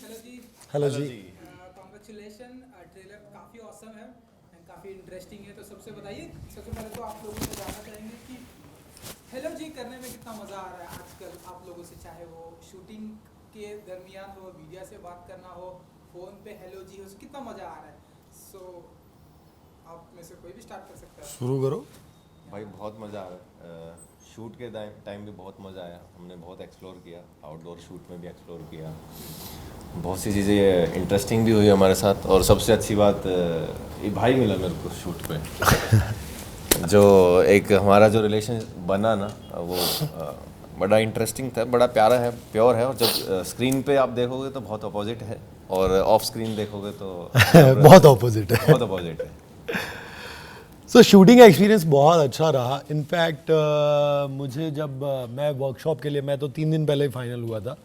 Hello ji. Hello जी। Congratulation, trailer काफ़ी awesome है and काफ़ी इंटरेस्टिंग है। तो सबसे बताइए, सबसे पहले तो आप लोगों से जानना चाहेंगे कि हेलो जी करने में कितना मज़ा आ रहा है आजकल आप लोगों से, चाहे वो शूटिंग के दरमियान हो, मीडिया से बात करना हो, फ़ोन पे हेलो जी हो, कितना मज़ा आ रहा है। सो आप में से कोई भी स्टार्ट कर सकता है। शुरू करो। भाई बहुत मज़ा आ रहा है। शूट के टाइम भी बहुत मज़ा आया। हमने बहुत एक्सप्लोर किया, आउटडोर शूट में भी एक्सप्लोर किया। बहुत सी चीज़ें इंटरेस्टिंग भी हुई हमारे साथ। और सबसे अच्छी बात, ये भाई मिला मेरे को शूट पे जो एक हमारा जो रिलेशन बना ना, वो बड़ा इंटरेस्टिंग था, बड़ा प्यारा है, प्योर है। और जब स्क्रीन पे आप देखोगे तो बहुत अपोजिट है, और ऑफ स्क्रीन देखोगे तो बहुत ऑपोजिट है। बहुत अपोजिट है। सो शूटिंग एक्सपीरियंस बहुत अच्छा रहा। इनफैक्ट मुझे जब मैं वर्कशॉप के लिए, मैं तो 3 दिन पहले ही फाइनल हुआ था,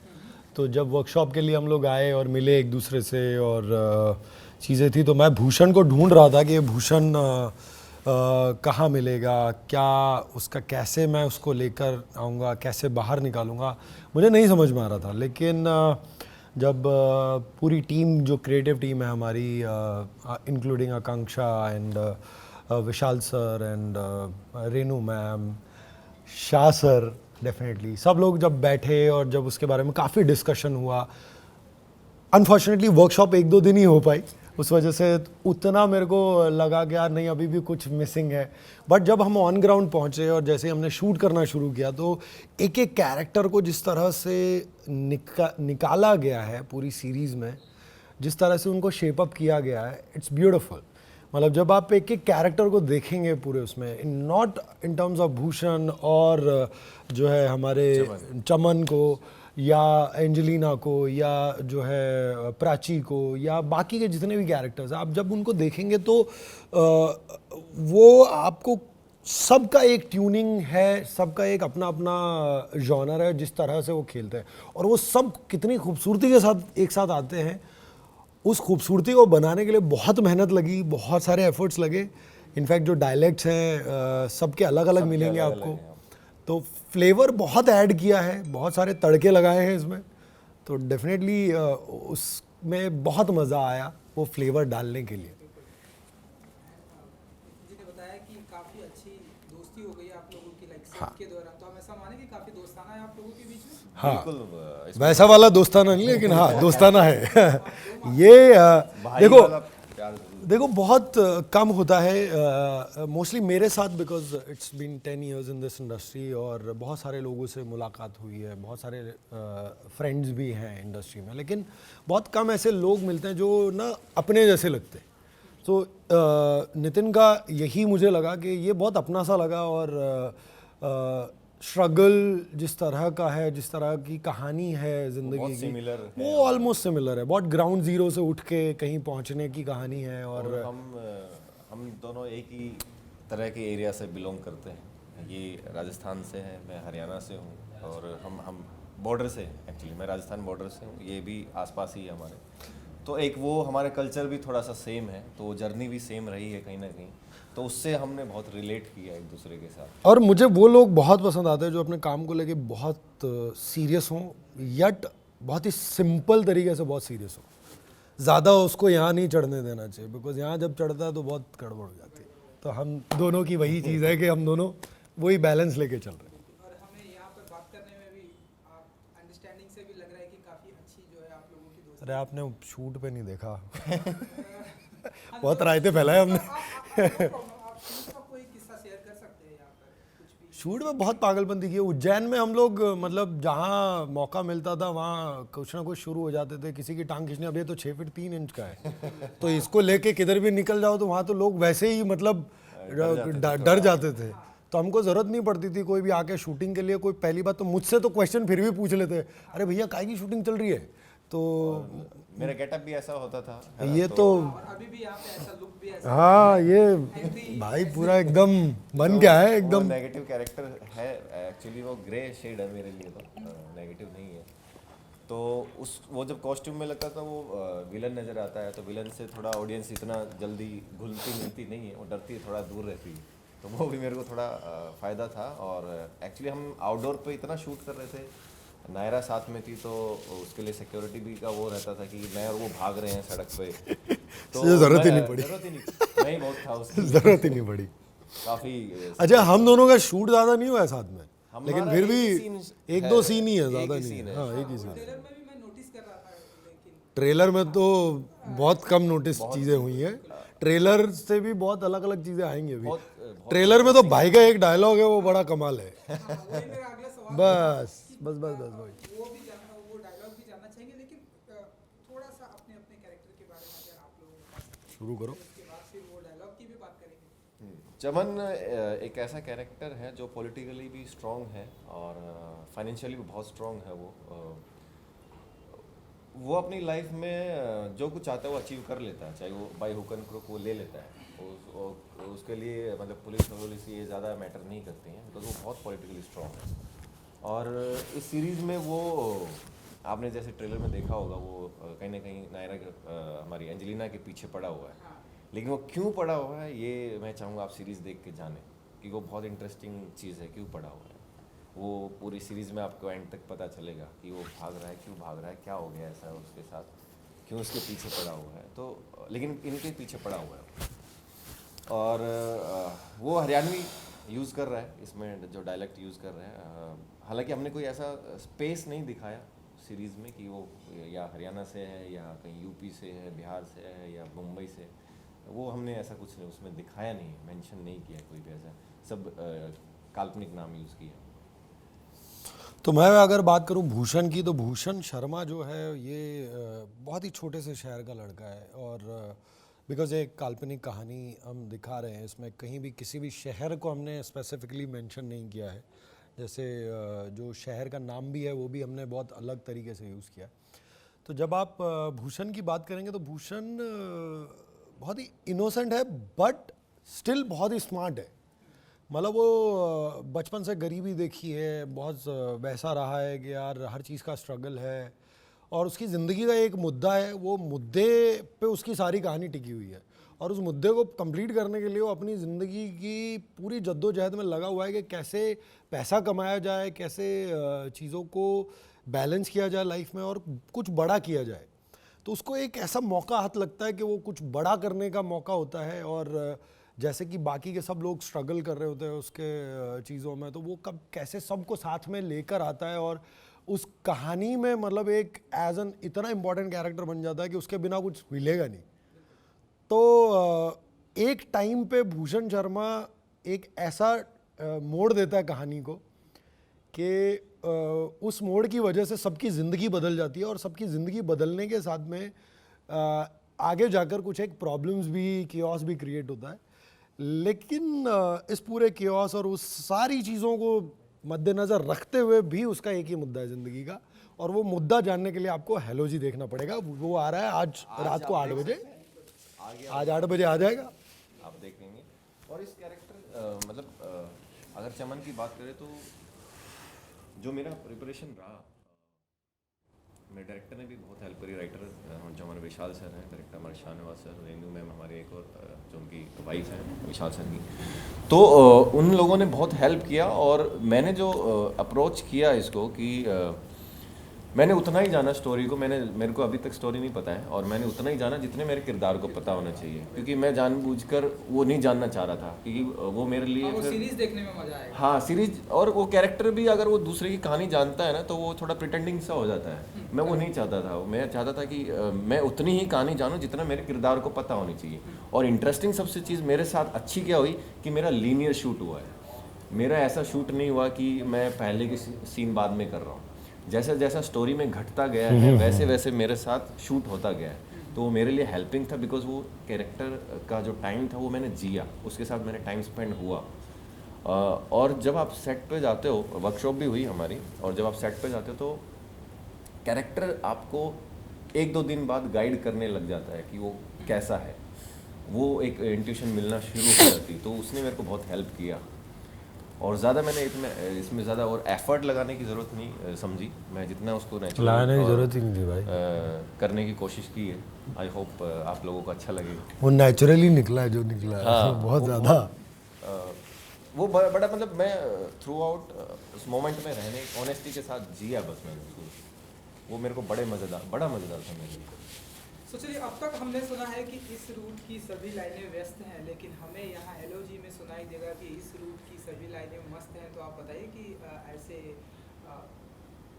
तो जब वर्कशॉप के लिए हम लोग आए और मिले एक दूसरे से और चीज़ें थी, तो मैं भूषण को ढूंढ रहा था कि ये भूषण कहाँ मिलेगा, क्या उसका, कैसे मैं उसको लेकर आऊँगा, कैसे बाहर निकालूंगा, मुझे नहीं समझ में आ रहा था। लेकिन जब पूरी टीम, जो क्रिएटिव टीम है हमारी, including Akanksha and Vishal sir and Renu ma'am, Shah sir, definitely सब लोग जब बैठे और जब उसके बारे में काफ़ी डिस्कशन हुआ। अनफॉर्चुनेटली वर्कशॉप 1-2 दिन ही हो पाई, उस वजह से उतना मेरे को लगा कि यार नहीं, अभी भी कुछ मिसिंग है। बट जब हम ऑन ग्राउंड पहुँचे और जैसे हमने शूट करना शुरू किया, तो एक एक कैरेक्टर को जिस तरह से निकाला गया है पूरी सीरीज़ में, जिस तरह से उनको शेप अप किया गया है, इट्स ब्यूटीफुल। मतलब जब आप एक एक कैरेक्टर को देखेंगे पूरे उसमें, not in terms of Bhushan और जो है हमारे चमन को, या एंजेलिना को, या जो है प्राची को, या बाकी के जितने भी कैरेक्टर्स हैं, आप जब उनको देखेंगे तो वो आपको, सबका एक ट्यूनिंग है, सबका एक अपना अपना जॉनर है जिस तरह से वो खेलते हैं, और वो सब कितनी खूबसूरती के साथ एक साथ आते हैं। उस खूबसूरती को बनाने के लिए बहुत मेहनत लगी, बहुत सारे एफर्ट्स लगे। इनफैक्ट जो डायलेक्ट्स हैं सबके अलग अलग मिलेंगे अलग आपको, अलग है। तो फ्लेवर बहुत ऐड किया है, बहुत सारे तड़के लगाए हैं इसमें। तो डेफिनेटली उसमें बहुत मज़ा आया वो फ्लेवर डालने के लिए। जी ने बताया कि काफ़ी अच्छी दोस्ती हो गई आप लोगों की, लाइक सेट के दौरान। तो हम ऐसा माने कि काफ़ी दोस्ताना है आप लोगों के बीच में। हाँ, बिल्कुल। इसमें वैसा वाला दोस्ताना नहीं, लेकिन हाँ दोस्ताना है। ये भाई देखो, वाला प्यार जरूर। देखो बहुत कम होता है मोस्टली मेरे साथ, because it's been 10 years in this industry, और बहुत सारे लोगों से मुलाकात हुई है, बहुत सारे फ्रेंड्स भी हैं इंडस्ट्री में, लेकिन बहुत कम ऐसे लोग मिलते हैं जो ना अपने जैसे लगते हैं। तो नितिन का यही मुझे लगा कि ये बहुत अपना सा लगा, और स्ट्रगल जिस तरह का है, जिस तरह की कहानी है ज़िंदगी बहुत की, सिमिलर है वो ऑलमोस्ट सिमिलर है। बहुत ग्राउंड ज़ीरो से उठ के कहीं पहुंचने की कहानी है। और और हम दोनों एक ही तरह के एरिया से बिलोंग करते हैं। ये राजस्थान से है, मैं हरियाणा से हूँ, और हम बॉर्डर से, एक्चुअली मैं राजस्थान बॉर्डर से हूँ, ये भी आसपास ही है हमारे। तो एक वो हमारे कल्चर भी थोड़ा सा सेम है, तो जर्नी भी सेम रही है कहीं ना कहीं, तो उससे हमने बहुत रिलेट किया एक दूसरे के साथ। और मुझे वो लोग बहुत पसंद आते हैं जो अपने काम को लेके बहुत सीरियस हों, यट बहुत ही सिंपल तरीके से बहुत सीरियस हो। ज़्यादा उसको यहाँ नहीं चढ़ने देना चाहिए, बिकॉज यहाँ जब चढ़ता है तो बहुत गड़बड़ हो जाती है। तो हम दोनों की वही चीज़ है कि हम दोनों वही बैलेंस लेके चल रहे हैं। और हमें यहाँ पर बात करने में भी आप अंडरस्टैंडिंग से भी लग रहा है कि काफ़ी अच्छी जो है आप लोगों की दोस्ती। अरे आपने शूट पे नहीं देखा। हाँ, बहुत तो रायते फैलाए हमने। आप शूट का कोई किस्सा शेयर कर सकते हैं यहाँ पर, कुछ भी। शूट में बहुत पागलपंती की। उज्जैन में हम लोग मतलब जहाँ मौका मिलता था वहाँ कुछ ना कुछ शुरू हो जाते थे, किसी की टांग खींचने। अब ये तो 6 फीट 3 इंच का है, तो इसको लेके किधर भी निकल जाओ तो वहाँ तो लोग वैसे ही मतलब डर जाते थे। तो हमको ज़रूरत नहीं पड़ती थी कोई भी आके शूटिंग के लिए। कोई पहली बात तो मुझसे तो क्वेश्चन फिर भी पूछ लेते, अरे भैया काहे की शूटिंग चल रही है। तो मेरा गेटअप भी ऐसा होता था, है ना? ये तो और अभी भी यहाँ पे ऐसा लुक भी ऐसा हाँ, ये भाई पूरा एकदम बन गया है एकदम। नेगेटिव कैरेक्टर है, एक्चुअली वो ग्रे शेड है मेरे लिए, तो नेगेटिव नहीं है। तो उस वो जब कॉस्ट्यूम में लगता था वो विलन नज़र आता है, तो विलन से थोड़ा ऑडियंस इतना जल्दी घुलती मिलती नहीं है, वो डरती है, थोड़ा दूर रहती है। तो वो भी मेरे को थोड़ा फ़ायदा था। और एक्चुअली हम आउटडोर पे इतना शूट कर रहे थे, नायरा साथ में थी तो उसके लिए सिक्योरिटी भी का वो रहता था कि मैं और वो भाग रहे हैं सड़क पे, तो जरूरत ही नहीं पड़ी। जरूरत ही नहीं, मैं ही बहुत था उसकी, जरूरत ही नहीं पड़ी। काफ़ी। अच्छा, हम दोनों का शूट ज़्यादा नहीं हुआ है साथ में, हमारा लेकिन फिर एक भी ही scene एक है, दो सीन ही है, एक ज़्यादा ही नहीं scene है। है। हाँ, एक ही सीन है। ट्रेलर में भी मैं नोटिस कर रहा था, लेकिन ट्रेलर में तो बहुत कम नोटिस चीज़ें हुई हैं, ट्रेलर से भी बहुत अलग अलग चीज़ें आएंगी अभी। ट्रेलर में तो भाई का एक डायलॉग है, वो बड़ा कमाल है। वही मेरा अगला सवाल बस बस बस बस वही। वो डायलॉग भी जानना चाहेंगे, लेकिन थोड़ा सा अपने अपने कैरेक्टर के बारे में अगर आप लोग बता सकें, शुरू करो। उसके बाद फिर वो डायलॉग की भी बात करेंगे। चमन एक ऐसा कैरेक्टर है जो पॉलिटिकली भी स्ट्रांग है और फाइनेंशियली भी बहुत स्ट्रांग है। वो अपनी लाइफ में जो कुछ चाहता है वो अचीव कर लेता है, चाहे वो बाई हुक एंड क्रुक वो ले लेता है। उसके लिए मतलब पुलिस ये ज़्यादा मैटर नहीं करती हैं, बिकॉज वो बहुत पॉलिटिकली स्ट्रांग है। और इस सीरीज़ में वो आपने जैसे ट्रेलर में देखा होगा, वो कहीं ना कहीं नायरा हमारी एंजेलिना के पीछे पड़ा हुआ है। लेकिन वो क्यों पड़ा हुआ है ये मैं चाहूँगा आप सीरीज़ देख के जानें, कि वो बहुत इंटरेस्टिंग चीज़ है क्यों पड़ा हुआ है। वो पूरी सीरीज़ में आपको एंड तक पता चलेगा कि वो भाग रहा है, क्यों भाग रहा है, क्या हो गया ऐसा उसके साथ, क्यों उसके पीछे पड़ा हुआ है। तो लेकिन इनके पीछे पड़ा हुआ है और वो हरियाणवी यूज़ कर रहा है इसमें, जो डायलेक्ट यूज़ कर रहा है। हालांकि हमने कोई ऐसा स्पेस नहीं दिखाया सीरीज़ में कि वो या हरियाणा से है या कहीं यूपी से है, बिहार से है या मुंबई से, वो हमने ऐसा कुछ नहीं उसमें दिखाया, नहीं मेंशन नहीं किया कोई भी ऐसा, सब काल्पनिक नाम यूज़ किया। तो मैं अगर बात करूं भूषण की, तो भूषण शर्मा जो है ये बहुत ही छोटे से शहर का लड़का है, और बिकॉज एक काल्पनिक कहानी हम दिखा रहे हैं इसमें, कहीं भी किसी भी शहर को हमने स्पेसिफिकली मेंशन नहीं किया है। जैसे जो शहर का नाम भी है वो भी हमने बहुत अलग तरीके से यूज़ किया। तो जब आप भूषण की बात करेंगे तो भूषण बहुत ही इनोसेंट है, बट स्टिल बहुत ही स्मार्ट है। मतलब वो बचपन से गरीबी देखी है, बहुत वैसा रहा है कि यार हर चीज़ का स्ट्रगल है, और उसकी ज़िंदगी का एक मुद्दा है, वो मुद्दे पे उसकी सारी कहानी टिकी हुई है, और उस मुद्दे को कंप्लीट करने के लिए वो अपनी ज़िंदगी की पूरी जद्दोजहद में लगा हुआ है कि कैसे पैसा कमाया जाए, कैसे चीज़ों को बैलेंस किया जाए लाइफ में, और कुछ बड़ा किया जाए। तो उसको एक ऐसा मौका हाथ लगता है कि वो कुछ बड़ा करने का मौका होता है, और जैसे कि बाकी के सब लोग स्ट्रगल कर रहे होते हैं उसके चीज़ों में, तो वो कब कैसे सबको साथ में लेकर आता है, और उस कहानी में मतलब एक एज एन इतना इम्पोर्टेंट कैरेक्टर बन जाता है कि उसके बिना कुछ मिलेगा नहीं। तो एक टाइम पे भूषण शर्मा एक ऐसा मोड़ देता है कहानी को कि उस मोड़ की वजह से सबकी ज़िंदगी बदल जाती है, और सबकी ज़िंदगी बदलने के साथ में आगे जाकर कुछ एक प्रॉब्लम्स भी, कियोस भी क्रिएट होता है। लेकिन इस पूरे कियोस और उस सारी चीज़ों को मद्देनज़र रखते हुए भी उसका एक ही मुद्दा है ज़िंदगी का, और वो मुद्दा जानने के लिए आपको हेलो जी देखना पड़ेगा। वो आ रहा है आज रात को 8 बजे, आज 8 बजे आ जाएगा, आप देख लेंगे। और इस कैरेक्टर मतलब अगर चमन की बात करें तो जो मेरा प्रिपरेशन रहा, मेरे डायरेक्टर ने भी बहुत हेल्प करी, राइटर जो हमारे विशाल सर हैं, डायरेक्टर हमारे शाहनवाज सर, रेनू मैम हमारे एक और जो उनकी वाइफ हैं विशाल सर की, तो उन लोगों ने बहुत हेल्प किया। और मैंने जो अप्रोच किया इसको कि मैंने उतना ही जाना स्टोरी को, मेरे को अभी तक स्टोरी नहीं पता है, और मैंने उतना ही जाना जितने मेरे किरदार को पता होना चाहिए, क्योंकि मैं जानबूझकर वो नहीं जानना चाह रहा था, क्योंकि वो मेरे लिए वो सीरीज देखने में मजा आएगा। हाँ सीरीज, और वो कैरेक्टर भी अगर वो दूसरे की कहानी जानता है ना तो वो थोड़ा प्रिटेंडिंग सा हो जाता है। मैं वो नहीं चाहता था, मैं चाहता था कि मैं उतनी ही कहानी जानूँ जितना मेरे किरदार को पता होनी चाहिए। और इंटरेस्टिंग सबसे चीज़ मेरे साथ अच्छी क्या हुई कि मेरा लीनियर शूट हुआ है। मेरा ऐसा शूट नहीं हुआ कि मैं पहले की सीन बाद में कर रहा हूँ, जैसा जैसा स्टोरी में घटता गया है वैसे वैसे मेरे साथ शूट होता गया है। तो वो मेरे लिए हेल्पिंग था, बिकॉज वो कैरेक्टर का जो टाइम था वो मैंने जिया, उसके साथ मैंने टाइम स्पेंड हुआ। और जब आप सेट पे जाते हो, वर्कशॉप भी हुई हमारी, और जब आप सेट पे जाते हो तो कैरेक्टर आपको 1-2 दिन बाद गाइड करने लग जाता है कि वो कैसा है, वो एक इंट्यूशन मिलना शुरू हो जाती। तो उसने मेरे को बहुत हेल्प किया, और ज़्यादा मैंने इसमें ज़्यादा और एफर्ट लगाने की ज़रूरत नहीं समझी। मैं जितना उसको नेचुरल लगाने की ज़रूरत ही नहीं थी भाई, करने की कोशिश की है। आई होप आप लोगों को अच्छा लगेगा। वो नेचुरली निकला है जो निकला है। हाँ, बहुत ज़्यादा वो बड़ा मतलब मैं थ्रू आउट उस मोमेंट में रहने ऑनेस्टी के साथ जिया बस मैंने उसको, वो मेरे को बड़ा मज़ेदार था मेरे लिए। तो चलिए, अब तक हमने सुना है कि इस रूट की सभी लाइनें व्यस्त हैं, लेकिन हमें यहाँ एलओजी में सुनाई देगा कि इस रूट की सभी लाइनें मस्त हैं। तो आप बताइए कि ऐसे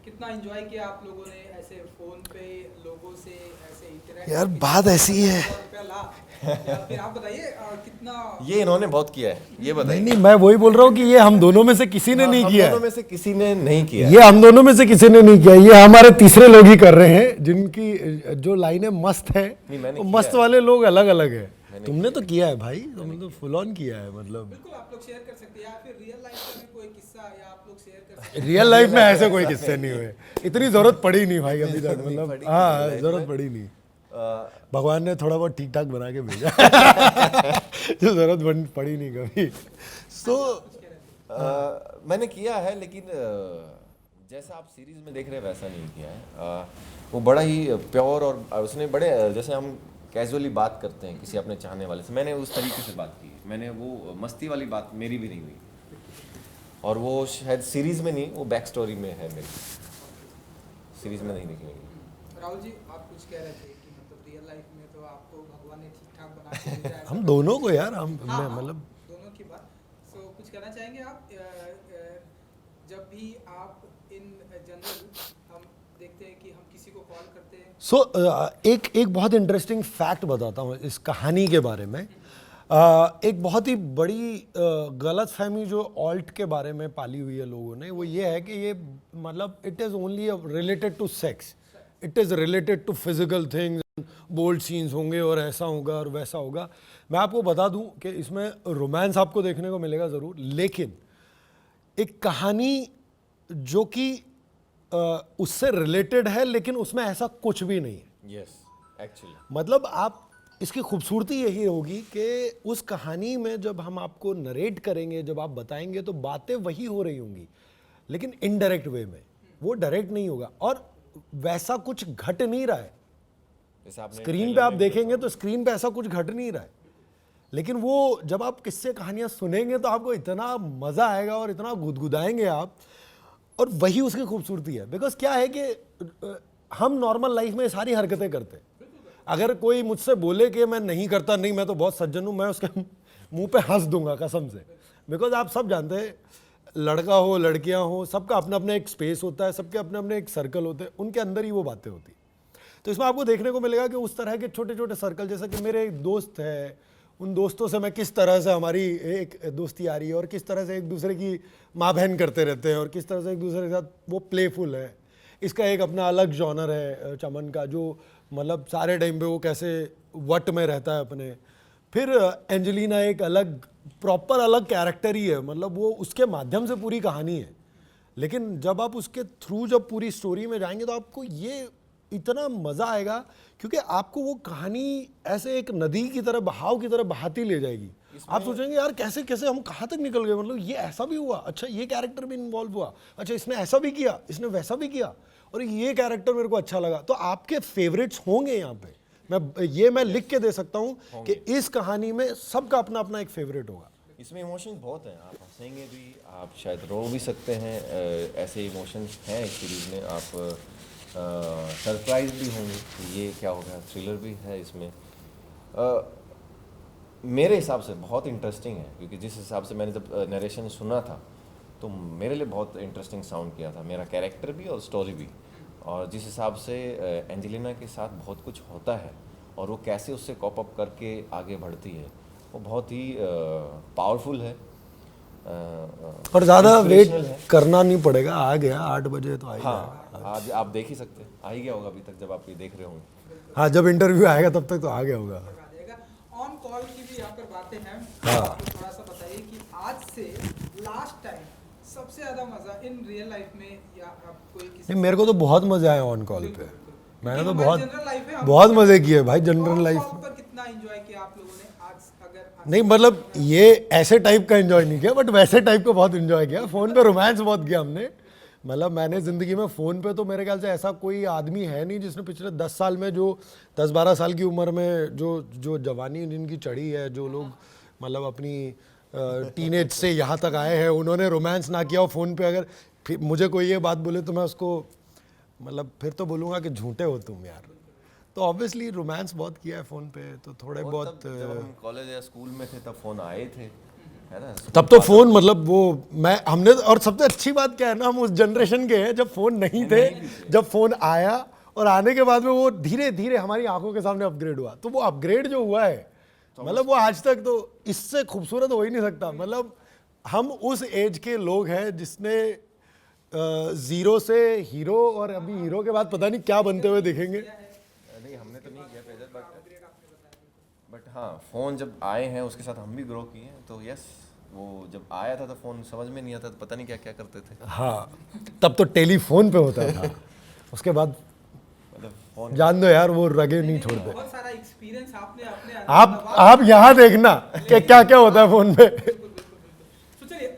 कितना एंजॉय किया आप लोगों ने ऐसे फ़ोन पे लोगों से ऐसे इंटरेक्ट? यार बात ऐसी है, या फिर आप बताइए कितना ये इन्होंने बहुत किया है, ये बताइए। नहीं मैं वही बोल रहा हूँ कि ये हम दोनों में से किसी ने नहीं हम किया दोनों है। में से किसी ने नहीं किया। ये हम दोनों में से किसी ने नहीं किया, ये हमारे तीसरे लोग ही कर रहे हैं, जिनकी जो लाइनें मस्त है नहीं, मैंने वो किया मस्त है। वाले लोग अलग अलग है। तुमने तो किया है भाई, तुमने तो फुल ऑन किया है। मतलब बिल्कुल आप लोग शेयर कर सकते हैं, या फिर रियल लाइफ का भी कोई किस्सा या आप लोग शेयर कर सकते रियल लाइफ में ऐसे कोई किस्से नहीं हुए, इतनी जरूरत पड़ी नहीं भाई अभी तक। मतलब हाँ, जरूरत पड़ी नहीं, भगवान ने थोड़ा बहुत ठीक ठाक बना के भेजा जो जरूरत पड़ी नहीं कभी। सो मैंने किया है, लेकिन जैसा आप सीरीज में देख रहे हैं वैसा नहीं किया है। वो बड़ा ही प्योर और उसने बड़े जैसे हम कैजुअली बात करते हैं किसी अपने चाहने वाले से, मैंने उस तरीके से बात की। मैंने वो मस्ती वाली बात मेरी भी नहीं हुई, और वो शायद सीरीज में नहीं, वो बैक स्टोरी में है मेरी, सीरीज में नहीं दिखेगी। राहुल जी, आप कुछ कह रहे थे कि मतलब रियल लाइफ में तो आपको भगवान ने ठीक ठाक बना के भेजा है। हम दोनों को यार, हम हाँ, मतलब दोनों की बात। सो कुछ कहना चाहेंगे आप? जब भी आप इन जनरल हम देखते हैं कि हम किसी को कॉल करते हैं। एक बहुत इंटरेस्टिंग फैक्ट बताता हूँ इस कहानी के बारे में। एक बहुत ही बड़ी गलत फहमी जो ऑल्ट के बारे में पाली हुई है लोगों ने, वो ये है कि ये मतलब it is only related to sex, it is related to physical things, bold scenes होंगे और ऐसा होगा और वैसा होगा। मैं आपको बता दूं कि इसमें रोमांस आपको देखने को मिलेगा ज़रूर, लेकिन एक कहानी जो कि उससे रिलेटेड है, लेकिन उसमें ऐसा कुछ भी नहीं है। यस, एक्चुअली मतलब आप इसकी खूबसूरती यही होगी कि उस कहानी में जब हम आपको नरेट करेंगे, जब आप बताएंगे, तो बातें वही हो रही होंगी, लेकिन इनडायरेक्ट वे में, वो डायरेक्ट नहीं होगा और वैसा कुछ घट नहीं रहा है। स्क्रीन पे आप देखेंगे तो स्क्रीन पे ऐसा कुछ घट नहीं रहा है, लेकिन वो जब आप किस्से कहानियां सुनेंगे तो आपको इतना मज़ा आएगा और इतना गुदगुदाएंगे आप, और वही उसकी खूबसूरती है। बिकॉज क्या है कि हम नॉर्मल लाइफ में सारी हरकतें करते हैं। अगर कोई मुझसे बोले कि मैं नहीं करता, नहीं मैं तो बहुत सज्जन हूँ, मैं उसके मुंह पे हंस दूंगा कसम से। बिकॉज आप सब जानते हैं, लड़का हो लड़कियां हो, सबका अपना अपना एक स्पेस होता है, सबके अपने अपने एक सर्कल होते हैं, उनके अंदर ही वो बातें होती। तो इसमें आपको देखने को मिलेगा कि उस तरह के छोटे छोटे सर्कल, जैसा कि मेरे एक दोस्त है, उन दोस्तों से मैं किस तरह से हमारी एक दोस्ती आ रही है और किस तरह से एक दूसरे की माँ बहन करते रहते हैं और किस तरह से एक दूसरे के साथ वो प्लेफुल है। इसका एक अपना अलग जॉनर है चमन का, जो मतलब सारे टाइम पे वो कैसे वट में रहता है अपने। फिर एंजेलिना एक अलग प्रॉपर अलग कैरेक्टर ही है, मतलब वो उसके माध्यम से पूरी कहानी है। लेकिन जब आप उसके थ्रू जब पूरी स्टोरी में जाएंगे तो आपको ये इतना मज़ा आएगा, क्योंकि आपको वो कहानी ऐसे एक नदी की तरह, बहाव की तरह बहाती ले जाएगी। आप सोचेंगे यार कैसे कैसे हम कहाँ तक निकल गए, मतलब ये ऐसा भी हुआ, अच्छा ये कैरेक्टर भी इन्वॉल्व हुआ, अच्छा इसने ऐसा भी किया, इसने वैसा भी किया, और ये कैरेक्टर मेरे को अच्छा लगा। तो आपके फेवरेट्स होंगे यहाँ पे, मैं लिख के दे सकता हूँ कि इस कहानी में सबका अपना अपना एक फेवरेट होगा। इसमें इमोशंस बहुत हैं, आप हंसेंगे भी, आप शायद रो भी सकते हैं, ऐसे इमोशंस हैं इस सीरीज़ में। आप सरप्राइज भी होंगे कि ये क्या होगा, थ्रिलर भी है इसमें। मेरे हिसाब से बहुत इंटरेस्टिंग है, क्योंकि जिस हिसाब से मैंने जब नरेशन सुना था तो मेरे लिए बहुत इंटरेस्टिंग साउंड किया था, मेरा कैरेक्टर भी और स्टोरी भी। और जिस हिसाब से एंजेलिना के साथ बहुत कुछ होता है और वो कैसे उससे कॉप अप करके आगे बढ़ती है, वो बहुत ही पावरफुल है। और ज़्यादा वेट करना नहीं पड़ेगा, आ गया 8 बजे तो आ ही हाँ, आज आप देख ही सकते हैं, आ ही गया होगा अभी तक जब आप ये देख रहे होंगे। हाँ, जब इंटरव्यू आएगा तब तक तो आ गया होगा। ऑन कॉल की भी यहाँ पर बातें हैं, हाँ। तो थोड़ा सा बताइए कि आज से लास्ट टाइम सबसे ज़्यादा मज़ा इन रियल लाइफ में या आप कोई किसी। नहीं, मेरे को तो बहुत मज़ा आया ऑन कॉल पे, मैंने तो जनरल लाइफ है, बहुत मज़े किए भाई जनरल लाइफ में। पर कितना एंजॉय किया आप लोगों ने आज? अगर नहीं मतलब ये ऐसे टाइप का एंजॉय नहीं किया, बट वैसे टाइप का बहुत एंजॉय किया। फ़ोन पे रोमांस बहुत किया हमने। मतलब मैंने ज़िंदगी में फ़ोन पे तो मेरे ख्याल से ऐसा कोई आदमी है नहीं जिसने पिछले 10 साल में, जो 10-12 साल की उम्र में जो जवानी जिनकी चढ़ी है, जो लोग मतलब अपनी टीनेज से यहाँ तक आए हैं, उन्होंने रोमांस ना किया हो फ़ोन पे, अगर फिर मुझे कोई ये बात बोले तो मैं उसको मतलब फिर तो बोलूँगा कि झूठे हो तुम यार। तो ऑब्वियसली रोमांस बहुत किया है फ़ोन पे, तो थोड़े और बहुत तब जब हम कॉलेज या स्कूल में थे तब फ़ोन आए थे, है ना? तब तो फ़ोन मतलब वो मैं हमने, और सबसे अच्छी बात क्या है ना, हम उस जनरेशन के हैं जब फ़ोन नहीं थे, जब फ़ोन आया और आने के बाद में वो धीरे धीरे हमारी आंखों के सामने अपग्रेड हुआ। तो वो अपग्रेड जो हुआ है मतलब वो आज तक तो इससे खूबसूरत हो ही नहीं सकता। मतलब हम उस एज के लोग हैं जिसने जीरो से हीरो और अभी हीरो के बाद पता नहीं क्या बनते हुए दिखेंगे। नहीं, हमने तो नहीं किया पेजर, बट हाँ, फ़ोन जब आए हैं उसके साथ हम भी ग्रो किए हैं। तो यस, वो जब आया था तो फ़ोन समझ में नहीं आता, तो पता नहीं क्या क्या करते थे। हाँ, तब तो टेलीफोन पे होता था, उसके बाद मतलब फ़ोन जान दो यार, वो रगे नहीं छोड़ते। बहुत सारा एक्सपीरियंस आपने अपने आप यहाँ देखना कि क्या क्या होता है फोन पे। तो चलिए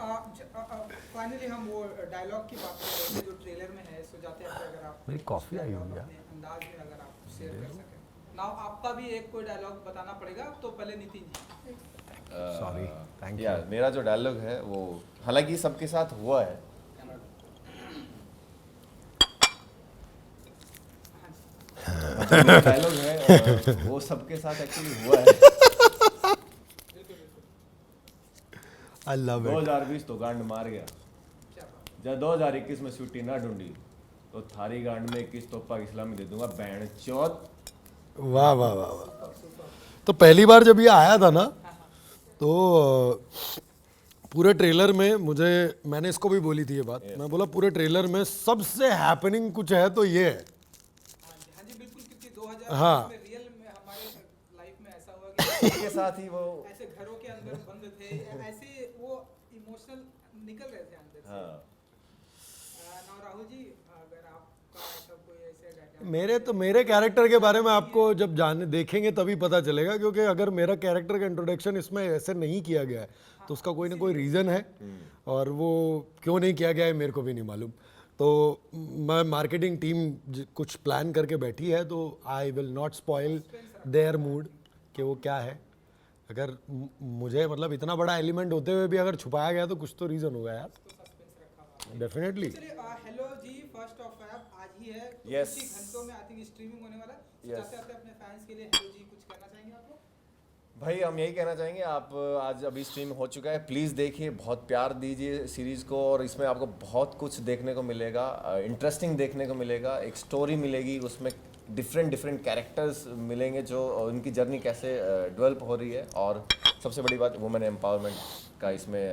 फाइनली हम वो डायलॉग की बात कर रहे थे जो ट्रेलर में है। सो जाते हैं अगर आप मेरी कॉफी आई हुई है। अपने अंदाज में अगर आप शेयर कर सकें। नाउ आपका भी एक कोई डायलॉग बताना पड़ेगा, तो पहले Nitin ji. Sorry, thank you. या मेरा जो डायलॉग है वो हालांकि सबके साथ हुआ है, डायलॉग है वो सबके साथ एक्चुअली हुआ है। I love it. 2020 तो गांड मार गया, जब 2021 में छुट्टी ना ढूंढी तो थारी गांड में 21 तोपा इस्लामी दे दूंगा बैंड चौथ। वाह वाह वाह वाह। तो पहली बार जब ये आया था ना, तो पूरे ट्रेलर में मैंने इसको भी बोली थी ये बात, मैं बोला पूरे ट्रेलर में सबसे हैपनिंग कुछ है तो ये है। हाँ जी बिल्कुल, क्योंकि 2000 हाँ। में रियल में हमारे लाइफ में ऐसा हुआ कि के साथ ही वो ऐसे घरों के अंदर बंद थे, ऐसे वो इमोशनल निकल रहे थे अंदर से। हाँ नाउ राहुल जी, अगर आपका ऐसा कोई ऐसे मेरे कैरेक्टर के बारे में आपको जब देखेंगे तभी पता चलेगा, क्योंकि अगर मेरा कैरेक्टर का इंट्रोडक्शन इसमें ऐसे नहीं किया गया है तो उसका कोई ना कोई रीज़न है, और वो क्यों नहीं किया गया है मेरे को भी नहीं मालूम। तो मैं मार्केटिंग टीम कुछ प्लान करके बैठी है, तो I will not spoil their mood कि वो क्या है। अगर मुझे मतलब इतना बड़ा एलिमेंट होते हुए भी अगर छुपाया गया तो कुछ तो रीज़न होगा यार, डेफिनेटली। चलिए हेलो जी, फर्स्ट ऑफ फैब आज ही है, तो Yes. कुछ ही घंटों में आई थिंक स्ट्रीमिंग होने वाला है। Yes. जाते जाते अपने फैंस के लिए हेलो जी कुछ कहना चाहेंगे आप लोग? भाई, हम यही कहना चाहेंगे, आप आज अभी स्ट्रीम हो चुका है, प्लीज़ देखिए, बहुत प्यार दीजिए सीरीज़ को, और इसमें आपको बहुत कुछ देखने को मिलेगा, इंटरेस्टिंग देखने को मिलेगा, एक स्टोरी मिलेगी, उसमें डिफरेंट कैरेक्टर्स मिलेंगे जो उनकी जर्नी कैसे डेवलप हो रही है, और सबसे बड़ी बात वुमेन एम्पावरमेंट का इसमें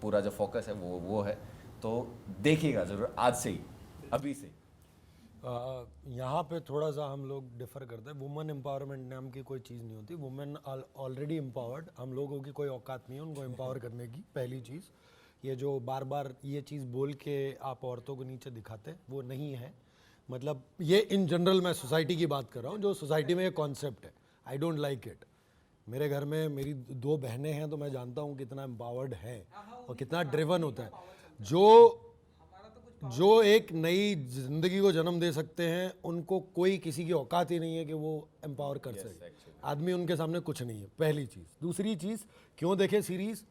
पूरा जो फोकस है वो है। तो देखिएगा ज़रूर, आज से ही, अभी से। यहाँ पे थोड़ा सा हम लोग डिफर करते हैं। वुमेन एम्पावरमेंट नाम की कोई चीज़ नहीं होती। वुमेन ऑलरेडी एम्पावर्ड, हम लोगों की कोई औकात नहीं है उनको एम्पावर करने की। पहली चीज़ ये जो बार बार ये चीज़ बोल के आप औरतों को नीचे दिखाते हैं, वो नहीं है। मतलब ये इन जनरल मैं सोसाइटी की बात कर रहा हूँ, जो सोसाइटी में ये कॉन्सेप्ट है, आई डोंट लाइक इट। मेरे घर में मेरी 2 बहनें हैं, तो मैं जानता हूँ कितना एम्पावर्ड है और कितना ड्रिवन होता है। जो एक नई जिंदगी को जन्म दे सकते हैं, उनको कोई किसी की औकात ही नहीं है कि वो एम्पावर कर सके। आदमी उनके सामने कुछ नहीं है, पहली चीज़। दूसरी चीज़, क्यों देखे सीरीज़?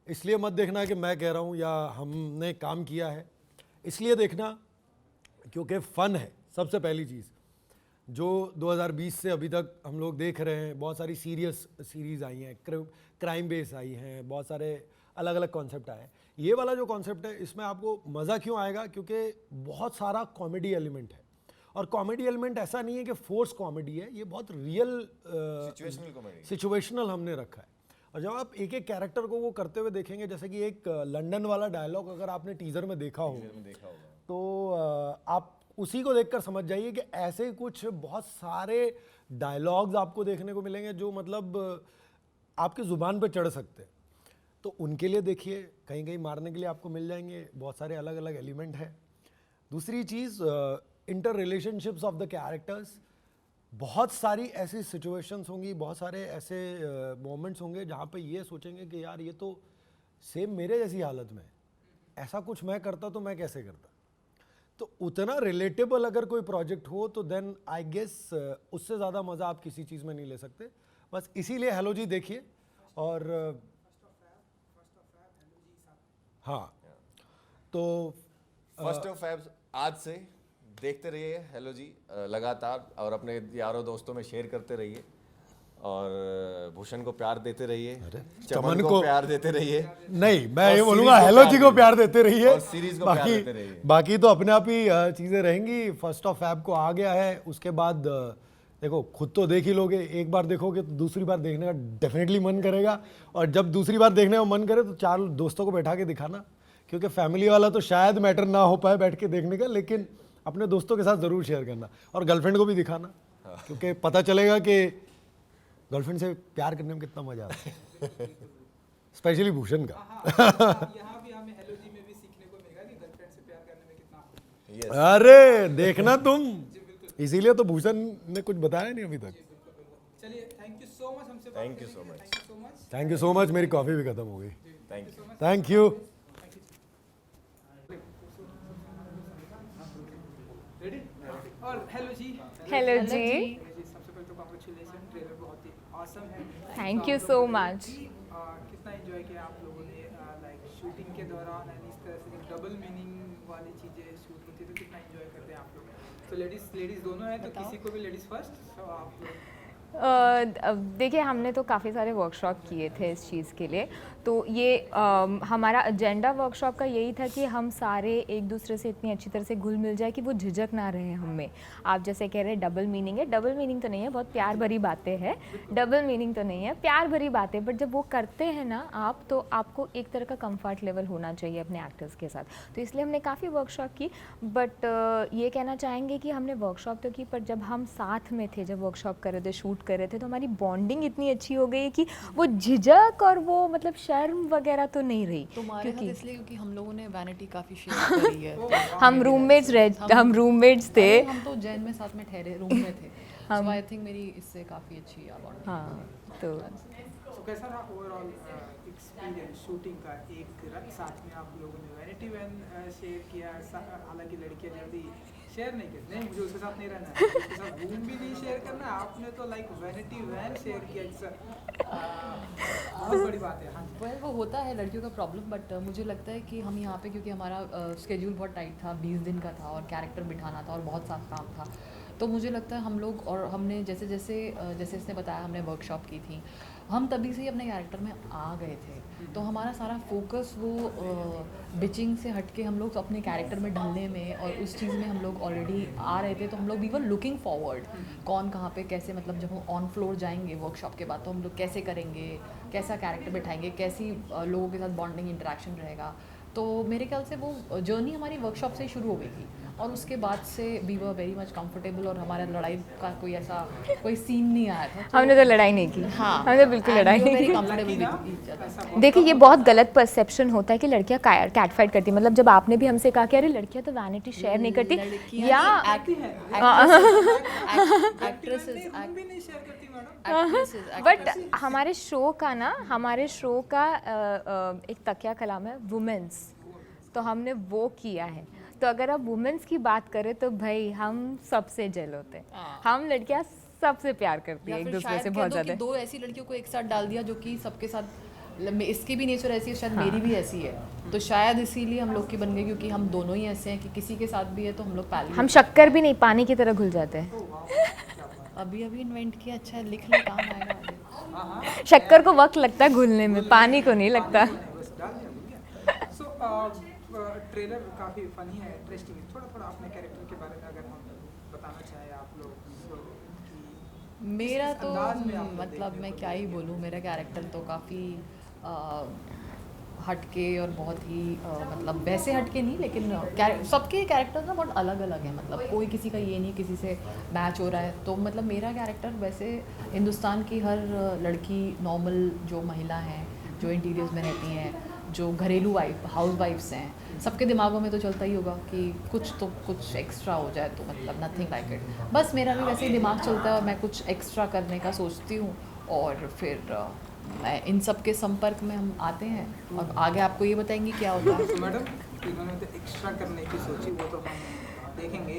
इसलिए मत देखना कि मैं कह रहा हूँ या हमने काम किया है, इसलिए देखना क्योंकि फ़न है। सबसे पहली चीज़ जो 2020 से अभी तक हम लोग देख रहे हैं, बहुत सारी सीरियस सीरीज़ आई हैं, क्राइम बेस आई हैं, बहुत सारे अलग अलग कॉन्सेप्ट आए हैं। ये वाला जो कॉन्सेप्ट है, इसमें आपको मज़ा क्यों आएगा? क्योंकि बहुत सारा कॉमेडी एलिमेंट है, और कॉमेडी एलिमेंट ऐसा नहीं है कि फोर्स कॉमेडी है, ये बहुत रियल सिचुएशनल हमने रखा है। और जब आप एक एक कैरेक्टर को वो करते हुए देखेंगे, जैसे कि एक लंदन वाला डायलॉग अगर आपने टीज़र में देखा हो तो आप उसी को देखकर समझ जाइए कि ऐसे कुछ बहुत सारे डायलॉग्स आपको देखने को मिलेंगे जो मतलब आपकी ज़ुबान पे चढ़ सकते हैं। तो उनके लिए देखिए, कहीं कहीं मारने के लिए आपको मिल जाएंगे, बहुत सारे अलग अलग एलिमेंट है। दूसरी चीज़, inter relationships of the characters, बहुत सारी ऐसी सिचुएशंस होंगी, बहुत सारे ऐसे मोमेंट्स होंगे जहाँ पे ये सोचेंगे कि यार ये तो सेम मेरे जैसी हालत में, ऐसा कुछ मैं करता तो मैं कैसे करता। तो उतना रिलेटेबल अगर कोई प्रोजेक्ट हो तो देन आई गेस उससे ज़्यादा मज़ा आप किसी चीज़ में नहीं ले सकते। बस इसीलिए हेलो जी देखिए। और हाँ तो फर्स्ट ऑफ फेब आज से देखते रहिए हेलो जी लगातार, और अपने यारों दोस्तों में शेयर करते रहिए, और भूषण को प्यार देते रहिए, चमन को प्यार देते रहिए। नहीं, मैं और ये बोलूंगा सीरीज को हेलो जी को प्यार प्यार देते रहिए, और सीरीज को प्यार देते रहिए। बाकी तो अपने आप ही चीज़ें रहेंगी। फर्स्ट ऑफ फैब को आ गया है, उसके बाद देखो खुद तो देख ही लोगे, एक बार देखोगे तो दूसरी बार देखने का डेफिनेटली मन करेगा, और जब दूसरी बार देखने का मन करे तो 4 दोस्तों को बैठा के दिखाना, क्योंकि फैमिली वाला तो शायद मैटर ना हो पाए बैठ के देखने का, लेकिन अपने दोस्तों के साथ ज़रूर शेयर करना, और गर्लफ्रेंड को भी दिखाना, क्योंकि पता चलेगा कि गर्लफ्रेंड से प्यार करने में कितना मजा आता है, स्पेशली भूषण का। यहाँ भी हमें हेलो जी में भी सीखने को मिलेगा कि गर्लफ्रेंड से प्यार करने में कितना अरे देखना तुम, इसीलिए तो भूषण ने कुछ बताया नहीं अभी तक। चलिए, थैंक यू सो मच हमसे Thank you so much. Thank you so much, मेरी कॉफ़ी भी खत्म हो गई। Thank you. Thank you. Ready? और हेलो जी। हेलो जी, सबसे पहले तो कांग्रेचुलेशन, ट्रेलर बहुत ही ऑसम है। Thank you so much. कितना एंजॉय किया आप लोगों ने लाइक शूटिंग के दौरान, एंड इस तरह से डबल मीनिंग वाली चीज़ें शूट होती है तो कितना एंजॉय करते हैं आप लोग? तो लेडीज़ दोनों हैं, तो किसी को भी लेडीज़ फर्स्ट, तो आप लोग देखिए हमने तो काफ़ी सारे वर्कशॉप किए थे इस चीज़ के लिए, तो ये हमारा एजेंडा वर्कशॉप का यही था कि हम सारे एक दूसरे से इतनी अच्छी तरह से घुल मिल जाए कि वो झिझक ना रहे हमें। आप जैसे कह रहे हैं डबल मीनिंग है, डबल मीनिंग तो नहीं है, बहुत प्यार भरी बातें हैं, डबल मीनिंग तो नहीं है, प्यार भरी बातें, बट जब वो करते हैं ना आप, तो आपको एक तरह का कंफर्ट लेवल होना चाहिए अपने एक्टर्स के साथ, तो इसलिए हमने काफ़ी वर्कशॉप की। बट ये कहना चाहेंगे कि हमने वर्कशॉप तो की, पर जब हम साथ में थे, जब वर्कशॉप कर रहे थे, शूट कर रहे थे, तो हमारी बॉन्डिंग इतनी अच्छी हो गई कि वो झिझक और वो मतलब शर्म वगैरह तो नहीं रही, तुम्हारे साथ इसलिए क्योंकि हम लोगों ने वैनिटी काफी शेयर करी है। हम रूममेट्स थे। अरे हम तो जैन में साथ में ठहरे रूम में थे, सो आई थिंक मेरी इससे काफी अच्छी बॉन्डिंग। हाँ, तो कैसा रहा ओवरऑल एक्सपीरियंस शूटिंग का? एक साथ में आप लोगों ने वैनिटी वैन शेयर किया, हालांकि लड़कियां जल्दी शेयर नहीं करती, नहीं मुझे उसके साथ नहीं रहना है, उसके साथ रूम भी नहीं शेयर करना, आपने तो लाइक वैनिटी वैन शेयर किया, बहुत बड़ी बात है। हाँ वेल वो होता है लड़कियों का प्रॉब्लम, बट मुझे लगता है कि हम यहाँ पे क्योंकि हमारा स्केड्यूल बहुत टाइट था, 20 दिन का था, और कैरेक्टर बिठाना था और बहुत सारा काम था, तो मुझे लगता है हम लोग, और हमने जैसे इसने बताया हमने वर्कशॉप की थी, हम तभी से ही अपने कैरेक्टर में आ गए थे, तो हमारा सारा फोकस वो बिचिंग से हट के हम लोग अपने कैरेक्टर में ढलने में, और उस चीज़ में हम लोग ऑलरेडी आ रहे थे, तो हम लोग वी वर लुकिंग फॉरवर्ड कौन कहाँ पे कैसे, मतलब जब हम ऑन फ्लोर जाएंगे वर्कशॉप के बाद तो हम लोग कैसे करेंगे, कैसा कैरेक्टर बिठाएंगे, कैसी लोगों के साथ बॉन्डिंग इंटरेक्शन रहेगा। तो मेरे ख्याल से वो जर्नी हमारी वर्कशॉप से ही शुरू हो गई थी, और उसके बाद से we were very much comfortable, और हमारा लड़ाई का कोई सीन नहीं आया था। तो हमने तो लड़ाई नहीं की। हाँ, हमने बिल्कुल लड़ाई नहीं की। कंफर्टेबल। देखिए ये बहुत गलत परसेप्शन होता है कि लड़कियां कैट फाइट करती, मतलब जब आपने भी हमसे कहा कि अरे लड़कियां तो वैनिटी शेयर नहीं करती, या रूम भी नहीं शेयर करती मैडम। बट हमारे शो का एक तकिया कलाम है वुमेन्स, तो हमने वो किया है। तो अगर आप वुमेन्स की बात करें तो भाई हम सबसे जेल होते हैं, हम लड़कियां सबसे प्यार करती हैं एक दूसरे से बहुत ज़्यादा। दो ऐसी लड़कियों को एक साथ डाल दिया जो कि सबके साथ, इसकी भी नेचर ऐसी है, शायद मेरी भी ऐसी है, तो शायद इसीलिए हम लोग की बन गई, क्योंकि हम दोनों ही ऐसे हैं कि किसी के साथ भी है तो हम लोग पहले हम शक्कर भी नहीं, पानी की तरह घुल जाते हैं। अभी इन्वेंट किया, अच्छा है, लिख ले, काम आएगा। शक्कर को वक्त लगता है घुलने में, पानी को नहीं लगता। सो ट्रेलर काफ़ी फनी है, इंटरेस्टिंग है। थोड़ा अपने कैरेक्टर के बारे में अगर हम बताना चाहें आप लोग, तो मेरा तो अंदाज में आप लोग मतलब देखने मैं को क्या ही बोलूँ, मेरा कैरेक्टर तो काफ़ी हटके और बहुत ही मतलब वैसे हटके नहीं, लेकिन सबके कैरेक्टर ना बहुत अलग अलग हैं, मतलब कोई किसी का ये नहीं किसी से मैच हो रहा है। तो मतलब मेरा कैरेक्टर वैसे हिंदुस्तान की हर लड़की, नॉर्मल जो महिला हैं, जो इंटीरियर्स में रहती हैं, जो घरेलू हाउस वाइफ्स हैं, सबके दिमागों में तो चलता ही होगा कि कुछ एक्स्ट्रा हो जाए, तो मतलब नथिंग लाइक इट। बस मेरा भी वैसे ही दिमाग चलता है और मैं कुछ एक्स्ट्रा करने का सोचती हूँ, और फिर मैं इन सब के संपर्क में हम आते हैं, और आगे आपको ये बताएंगे क्या होता है। तो मैडम इन्होंने तो एक्स्ट्रा करने की सोची, वो तो हम देखेंगे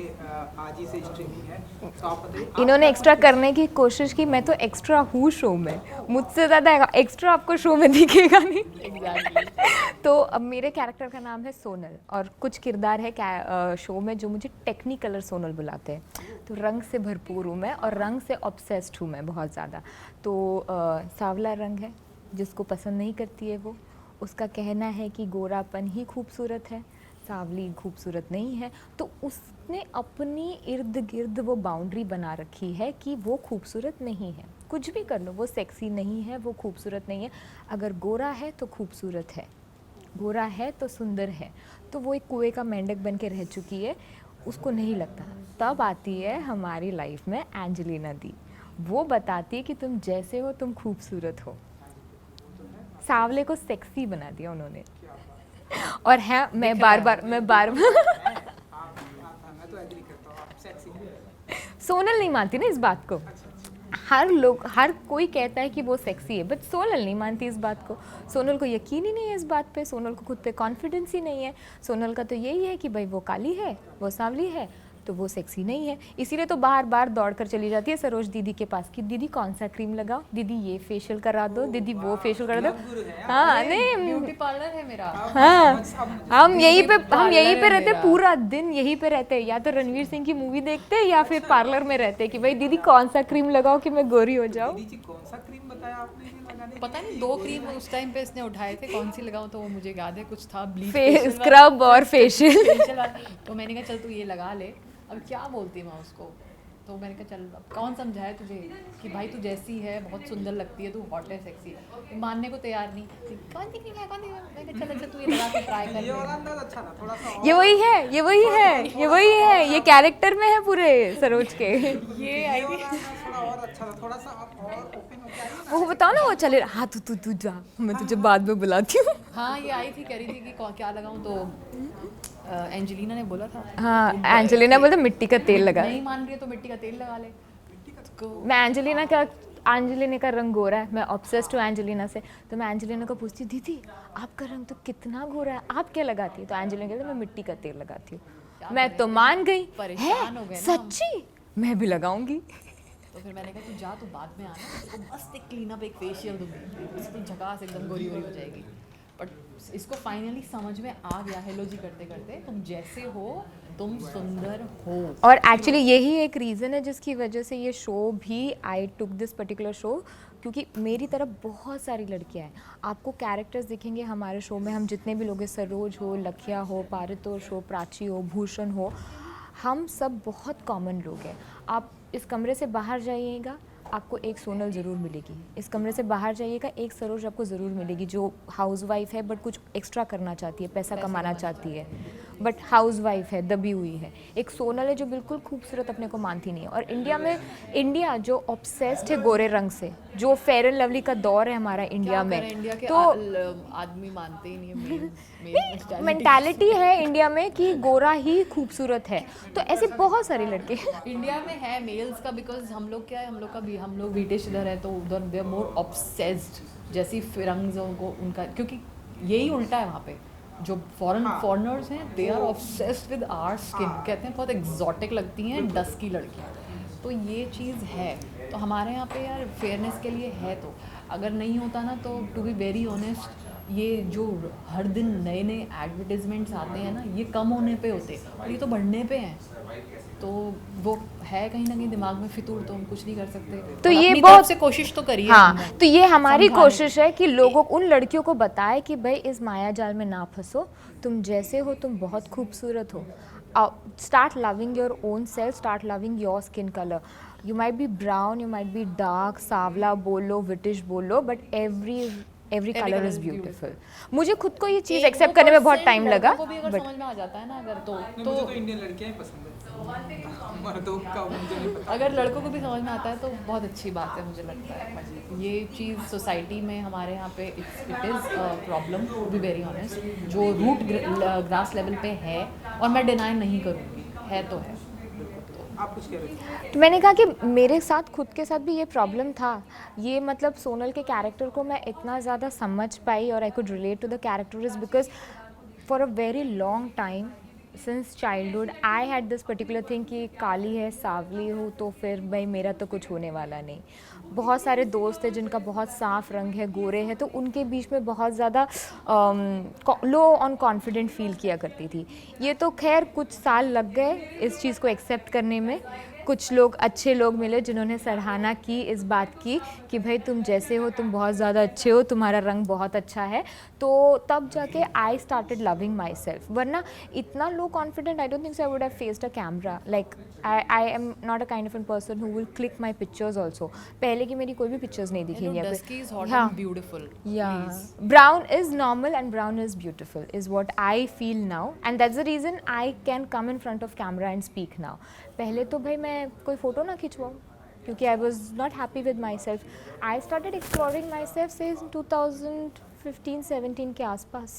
आज ही से स्ट्रीमिंग है, तो आप बताइए इन्होंने एक्स्ट्रा करने की कोशिश की, मैं तो एक्स्ट्रा हूँ शो में, मुझसे ज़्यादा एक्स्ट्रा आपको शो में दिखेगा नहीं। एग्जैक्टली। तो अब मेरे कैरेक्टर का नाम है सोनल और कुछ किरदार है शो में जो मुझे टेक्निकलर सोनल बुलाते हैं। तो रंग से भरपूर हूँ मैं और रंग से ऑब्सेस्ड हूँ मैं बहुत ज़्यादा। तो सांवला रंग है, जिसको पसंद नहीं करती है वो, उसका कहना है कि गोरापन ही खूबसूरत है, सांवली खूबसूरत नहीं है। तो उसने अपनी इर्द गिर्द वो बाउंड्री बना रखी है कि वो खूबसूरत नहीं है, कुछ भी कर लो, वो सेक्सी नहीं है, वो खूबसूरत नहीं है। अगर गोरा है तो खूबसूरत है, गोरा है तो सुंदर है। तो वो एक कुएं का मेंढक बन के रह चुकी है, उसको नहीं लगता। तब आती है हमारी लाइफ में एंजेलिना दी, वो बताती है कि तुम जैसे हो तुम खूबसूरत हो। सांवले को सेक्सी बना दिया उन्होंने। और है मैं बार बार मैं तो एग्री करता हूँ, आप सेक्सी हैं। सोनल नहीं मानती ना इस बात को। हर कोई कहता है कि वो सेक्सी है, बट सोनल नहीं मानती इस बात को। सोनल को यकीन ही नहीं है इस बात पे, सोनल को खुद पे कॉन्फिडेंस ही नहीं है। सोनल का तो यही है कि भाई वो काली है, वो सांवली है, तो वो सेक्सी नहीं है। इसीलिए तो बार बार दौड़ कर चली जाती है सरोज दीदी के पास कि दीदी कौन सा क्रीम लगाओ, दीदी ये फेशियल करा दो, दीदी वो फेशियल करा दो। हाँ नहीं, ब्यूटी पार्लर है मेरा। हाँ हम यहीं पे है रहते, मेरा। पूरा दिन यहीं पे रहते हैं। या तो रणवीर सिंह की मूवी देखते हैं या फिर पार्लर में रहते हैं कि भाई दीदी कौन सा क्रीम लगाओ कि मैं गोरी हो जाऊँ। दीदी जी कौन सा क्रीम बताया आपने ये लगाने पता नहीं 2 क्रीम उस टाइम पे इसने उठाए थे, कौन सी लगाऊं, तो वो मुझे याद है कुछ था ब्लीच स्क्रब और फेशियल। तो मैंने कहा चल तू ये लगा ले। अब क्या बोलती मैं उसको, तो मैंने कहा चल अब कौन समझाए तुझे कि भाई तू जैसी है बहुत सुंदर लगती है, तू हॉट है, सेक्सी है। मानने को तैयार नहीं कि कौन सी क्रीम है, कौन सी क्रीम है। मैंने कहा चल अच्छा तू ये लगा के ट्राई कर ये ले। वाला अंदाज अच्छा था, थोड़ा सा ये वही है, ये वही है, ये वही है, ये कैरेक्टर में है पूरे सरोज के। ये आई थी। थोड़ा और अच्छा था, थोड़ा सा आप और ओपन होके आइए ना। वो बताओ ना, वो चले हाँ तू जा, मैं तुझे बाद में बुलाती हूँ। हाँ ये आई थी, कह रही थी कि क्या लगाऊं, तो एंजेलिना ने बोला था। हाँ एंजेलिना बोलते मिट्टी का तेल लगा। नहीं मान रही है तो मिट्टी का तेल लगा ले। मैं एंजेलिना का रंग गोरा है, मैं ऑब्सेस्ड हूँ एंजेलिना से। तो मैं एंजेलिना को पूछती हूँ दीदी आपका रंग तो कितना गोरा है, आप क्या लगाती है? तो एंजेलिना कहती है मैं मिट्टी का तेल लगाती हूँ। मैं तो मान गई, परेशान हो गए ना हम। सच्ची मैं भी लगाऊंगी। तो फिर मैंने कहा तू जा, तू बाद में आना, तो मस्त एक क्लीन अप, एक फेशियल दूंगी, उससे तू झकास एकदम गोरी गोरी हो जाएगी। बट इसको फाइनली समझ में आ गया, हेलो जी करते करते, तुम जैसे हो तुम सुंदर हो। और एक्चुअली यही एक रीज़न है जिसकी वजह से ये शो भी, आई टुक दिस पर्टिकुलर शो, क्योंकि मेरी तरफ बहुत सारी लड़कियां हैं। आपको कैरेक्टर्स दिखेंगे हमारे शो में, हम जितने भी लोग हैं, सरोज हो, लखिया हो, पारितोष हो, प्राची हो, भूषण हो, हम सब बहुत कॉमन लोग हैं। आप इस कमरे से बाहर जाइएगा आपको एक सोनल ज़रूर मिलेगी, इस कमरे से बाहर जाइएगा एक सरोज आपको ज़रूर मिलेगी जो हाउसवाइफ है बट कुछ एक्स्ट्रा करना चाहती है, पैसा कमाना चाहती है, बट हाउसवाइफ है, दबी हुई है। एक सोनल है जो बिल्कुल खूबसूरत अपने को मानती नहीं है। और इंडिया जो ऑब्सेस्ड है गोरे रंग से, जो फेयर एंड लवली का दौर है हमारा इंडिया में, इंडिया के तो आदमी मानते ही नहीं है। मेंटालिटी है इंडिया में कि गोरा ही खूबसूरत है। तो ऐसे बहुत सारे लड़के इंडिया में है मेल्स का, बिकॉज हम लोग क्या है, हम लोग ब्रिटिश इधर है तो उधर दे आर मोर ऑब्सेस्ड, जैसी फिरंग्स को उनका, क्योंकि यही उल्टा है वहाँ पे। जो फॉरेनर्स हैं they are obsessed with our skin, कहते हैं बहुत एग्जॉटिक लगती हैं डस्की लड़कियाँ। तो ये चीज़ है, तो हमारे यहाँ पे यार फेयरनेस के लिए है। तो अगर नहीं होता ना, तो टू बी वेरी ऑनेस्ट, ये जो हर दिन नए नए एडवर्टीजमेंट्स आते हैं ना, ये कम होने पे होते और ये तो बढ़ने पे हैं। तो वो है कहीं ना कहीं दिमाग में फितूर, तो हम कुछ नहीं कर सकते। तो और ये अपनी बहुत तरफ से कोशिश तो करिए। हाँ, तो ये हमारी समझाने कोशिश है कि लोगों, उन लड़कियों को बताए कि भाई इस माया जाल में ना फंसो, तुम जैसे हो तुम बहुत खूबसूरत हो। Start loving your own self, start loving your skin colour. You might be brown, you might be dark, सांवला बोलो, ब्रिटिश बोलो, but every colour is beautiful. मुझे खुद को ये चीज़ एक्सेप्ट करने में बहुत टाइम लगा, को भी अगर बट समझ में आ जाता है ना, अगर तो मुझे तो इंडियन लड़कियां ही पसंद है, मर्दों का मुझे नहीं पता। अगर लड़कों को भी समझ में आता है तो बहुत अच्छी बात है, मुझे लगता है। ये चीज़ सोसाइटी में हमारे यहाँ पे it is problem, to be very honest, जो रूट ग्रास लेवल पे है, और मैं डिनाई नहीं करूँगी, है तो है। आप कुछ कह रहे थे? तो मैंने कहा कि मेरे साथ खुद के साथ भी ये प्रॉब्लम था। ये मतलब सोनल के कैरेक्टर को मैं इतना ज़्यादा समझ पाई और I could relate to the character is because for a very long time since childhood I had this particular thing कि काली है सावली हूँ तो फिर भाई मेरा तो कुछ होने वाला नहीं। बहुत सारे दोस्त हैं जिनका बहुत साफ रंग है, गोरे हैं, तो उनके बीच में बहुत ज़्यादा लो ऑन कॉन्फिडेंट फील किया करती थी। ये तो खैर कुछ साल लग गए इस चीज़ को एक्सेप्ट करने में। कुछ लोग अच्छे लोग मिले जिन्होंने सराहना की इस बात की कि भाई तुम जैसे हो तुम बहुत ज़्यादा अच्छे हो, तुम्हारा रंग बहुत अच्छा है, तो तब जाके I started loving myself. वरना इतना low confident I don't think so I would have faced a camera. Like I am not a kind of an person who will click my pictures also. पहले की मेरी कोई भी pictures नहीं दिखेंगी यहाँ Dusky is पे। hot हाँ, and beautiful. yeah, Please. brown is normal and brown is beautiful is what I feel now, and that's the reason I can come in front of camera and speak now. पहले तो भाई मैं कोई photo ना खिंचवाऊँ क्योंकि I was not happy with myself. I started exploring myself say in 2015-17 के आसपास.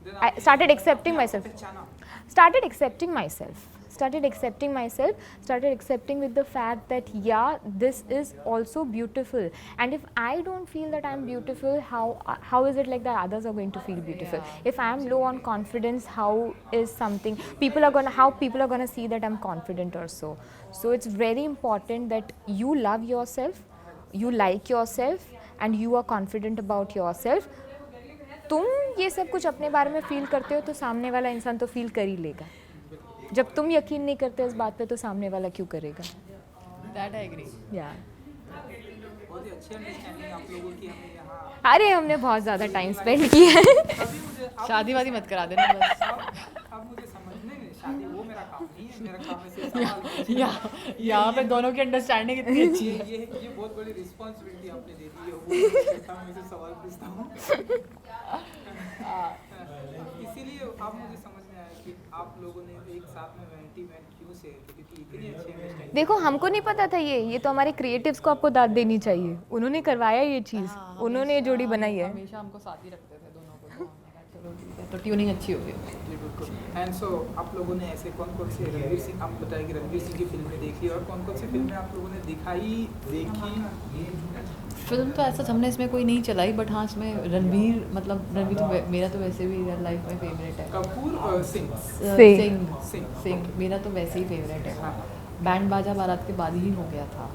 Then I आपने started accepting अपने आप को myself. पहचाना। Started accepting myself. Started accepting with the fact that yeah, this is also beautiful, and if I don't feel that I'm beautiful, how is it like that others are going to feel beautiful? Yeah, If I'm low on confidence, how is something people are gonna see that I'm confident or so? So it's very important that you love yourself, you like yourself, and you are confident about yourself. तुम ये सब कुछ अपने बारे में feel करते हो तो सामने वाला इंसान तो फील कर ही लेगा। जब तुम यकीन नहीं करते इस बात पे तो सामने वाला क्यों करेगा? That I agree. या बहुत ही अच्छी अंडरस्टैंडिंग आप लोगों की हमें यहाँ। अरे हमने बहुत ज़्यादा टाइम स्पेंड किया है। अभी मुझे शादी वादी मत करा देना बस। अब मुझे समझने में शादी वो मेरा काम नहीं है, मेरा काम है सिर्फ सवाल पूछना। यहाँ पे दोनों की अंडरस्टैंडिंग इतनी अच्छी है। ये बहुत बड़ी रिस्पॉन्सिबिलिटी आपने दे दी है। वो नहीं करता हूँ, मैं सिर्फ सवाल पूछता हूँ। इसीलिए आप मुझे समझ में आया कि आप लोगों ने एक साथ में वैनिटी मैन क्यों से, क्योंकि इतनी अच्छी अंडरस्टैंडिंग। देखो हमको नहीं पता था ये तो हमारे क्रिएटिव्स को आपको दाद देनी चाहिए। उन्होंने करवाया ये चीज़, हाँ, उन्होंने ये जोड़ी बनाई है। हमेशा हमको साथ ही रखते थे दोनों को। तो हमने कहा, चलो ठीक है, तो ट्यूनिंग अच्छी हो गई। जी बिल्कुल। एंड सो आप लोगों ने ऐसे कौन कौन से रणवीर सिंह, आप बताइए कि रणवीर सिंह की फिल्में देखी और कौन कौन सी फिल्में आप लोगों ने देखी? फिल्म तो ऐसा हमने इसमें कोई नहीं चलाई, बट हाँ इसमें रणवीर तो मेरा तो वैसे भी रियल लाइफ में फेवरेट है। कपूर और सिंह। सिंह मेरा तो वैसे ही फेवरेट है। बैंड बाजा बारात के बाद ही हो गया था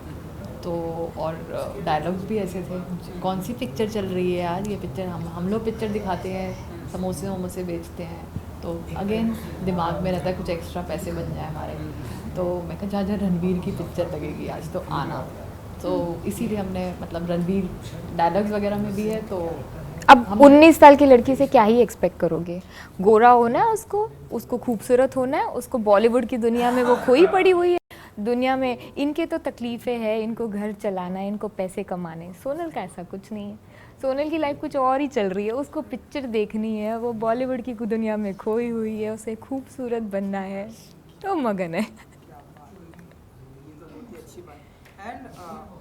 तो, और डायलॉग्स भी ऐसे थे, कौन सी पिक्चर चल रही है यार, ये पिक्चर हम लोग पिक्चर दिखाते हैं, समोसे वमोसे बेचते हैं, तो अगेन दिमाग में रहता है कुछ एक्स्ट्रा पैसे बन जाए हमारे। तो मैं कहा जहाँ रणवीर की पिक्चर लगेगी आज तो आना, तो इसीलिए हमने रणवीर डायलॉग्स वगैरह में भी है। तो अब 19 साल की लड़की से क्या ही एक्सपेक्ट करोगे? गोरा होना है उसको खूबसूरत होना है, उसको बॉलीवुड की दुनिया में वो खोई पड़ी हुई है। दुनिया में इनके तो तकलीफ़ें हैं, इनको घर चलाना है, इनको पैसे कमाने हैं। सोनल का ऐसा कुछ नहीं है। सोनल की लाइफ कुछ और ही चल रही है, उसको पिक्चर देखनी है, वो बॉलीवुड की दुनिया में खोई हुई है, उसे खूबसूरत बनना है, तो मगन है। अच्छी बात। एंड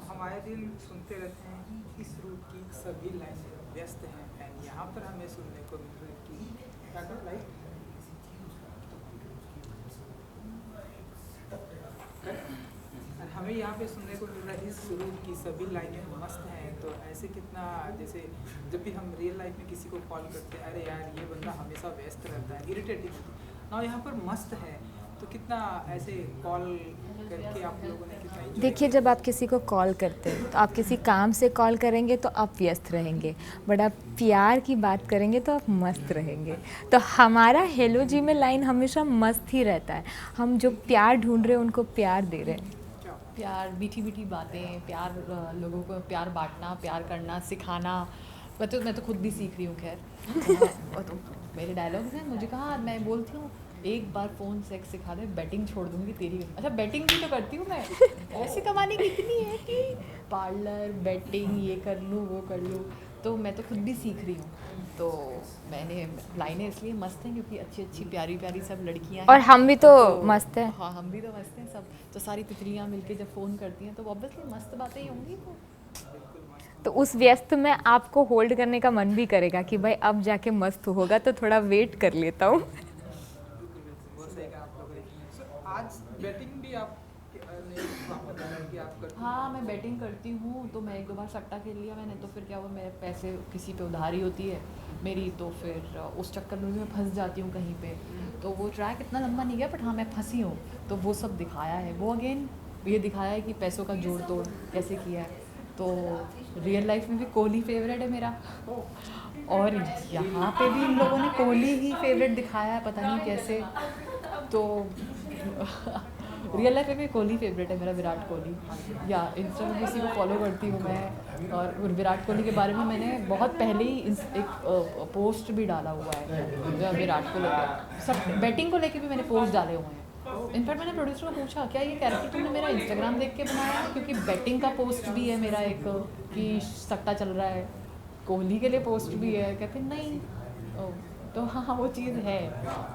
हम आए दिन सुनते रहते हैं कि इस रूट की सभी लाइनें व्यस्त हैं, एंड यहाँ पर हमें सुनने को मिल रहा है कि क्या कर लाइक हमें यहाँ पे सुनने को मिल रहा है इस रूट की सभी लाइनें मस्त हैं। तो ऐसे कितना, जैसे जब भी हम रियल लाइफ में किसी को कॉल करते हैं, अरे यार ये बंदा हमेशा व्यस्त रहता है, इरिटेटिंग ना, यहाँ पर मस्त है, तो कितना ऐसे कॉल करके आप लोगों ने कितना enjoy देखिए, किया? जब आप किसी को कॉल करते हैं तो आप किसी काम से कॉल करेंगे तो आप व्यस्त रहेंगे, बट आप प्यार की बात करेंगे तो आप मस्त रहेंगे। तो हमारा हेलो जी में लाइन हमेशा मस्त ही रहता है। हम जो प्यार ढूंढ रहे हैं उनको प्यार दे रहे हैं। प्यार, मीठी मीठी बातें, प्यार, लोगों को प्यार बांटना, प्यार करना, सिखाना। मैं तो खुद भी सीख रही हूँ। खैर तो मेरे डायलॉग्स हैं, मुझे कहा मैं बोलती हूँ एक बार फ़ोन सेक्स सिखा दे, बैटिंग छोड़ दूँगी तेरी। अच्छा बैटिंग भी तो करती हूँ मैं, ऐसे कमाने की इतनी है कि पार्लर, बैटिंग, ये कर लूँ वो कर लूँ, तो मैं तो खुद भी सीख रही हूँ। तो मैंने लाइनें इसलिए मस्त हैं क्योंकि अच्छी अच्छी प्यारी प्यारी सब लड़कियाँ हैं, और हम भी तो मस्त हैं। हाँ हम भी तो मस्त हैं सब। तो सारी तितलियाँ मिलके जब फ़ोन करती हैं तो ऑब्वियसली मस्त बातें ही होंगी। तो उस व्यस्त में आपको होल्ड करने का मन भी करेगा कि भाई अब जाके मस्त होगा, तो थोड़ा वेट कर लेता हूँ। बहुत सही कहा आप लोगों ने। So, आज बैटिंग भी आप बताया कि आप करते हैं। हाँ मैं बैटिंग करती हूँ, तो मैं एक दो बार सट्टा खेल लिया मैंने, तो फिर क्या हुआ, मेरे पैसे किसी पे उधारी होती है मेरी, तो फिर उस चक्कर में भी मैं फंस जाती हूँ कहीं पे। तो वो ट्रैक इतना लंबा नहीं गया, बट हाँ मैं फंसी हूँ, तो वो सब दिखाया है। वो अगेन ये दिखाया है कि पैसों का जोड़ तोड़ कैसे किया है। तो रियल लाइफ में भी कोहली फेवरेट है मेरा, और यहाँ पे भी इन लोगों ने कोहली ही फेवरेट दिखाया है, पता नहीं कैसे। तो रियल लाइफ में भी कोहली फेवरेट है मेरा, विराट कोहली। या इंस्टा में किसी को फॉलो करती हूँ मैं, और विराट कोहली के बारे में मैंने बहुत पहले ही एक पोस्ट भी डाला हुआ है विराट को लेकर। सब बैटिंग को लेकर भी मैंने पोस्ट डाले हुए हैं। इनफैक्ट मैंने प्रोड्यूसर को पूछा क्या ये कैरेक्टर तुमने मेरा इंस्टाग्राम देख के बनाया है, क्योंकि बैटिंग का पोस्ट भी है मेरा एक कि सट्टा चल रहा है, कोहली के लिए पोस्ट भी है। कहते नहीं, तो हाँ वो चीज़ है,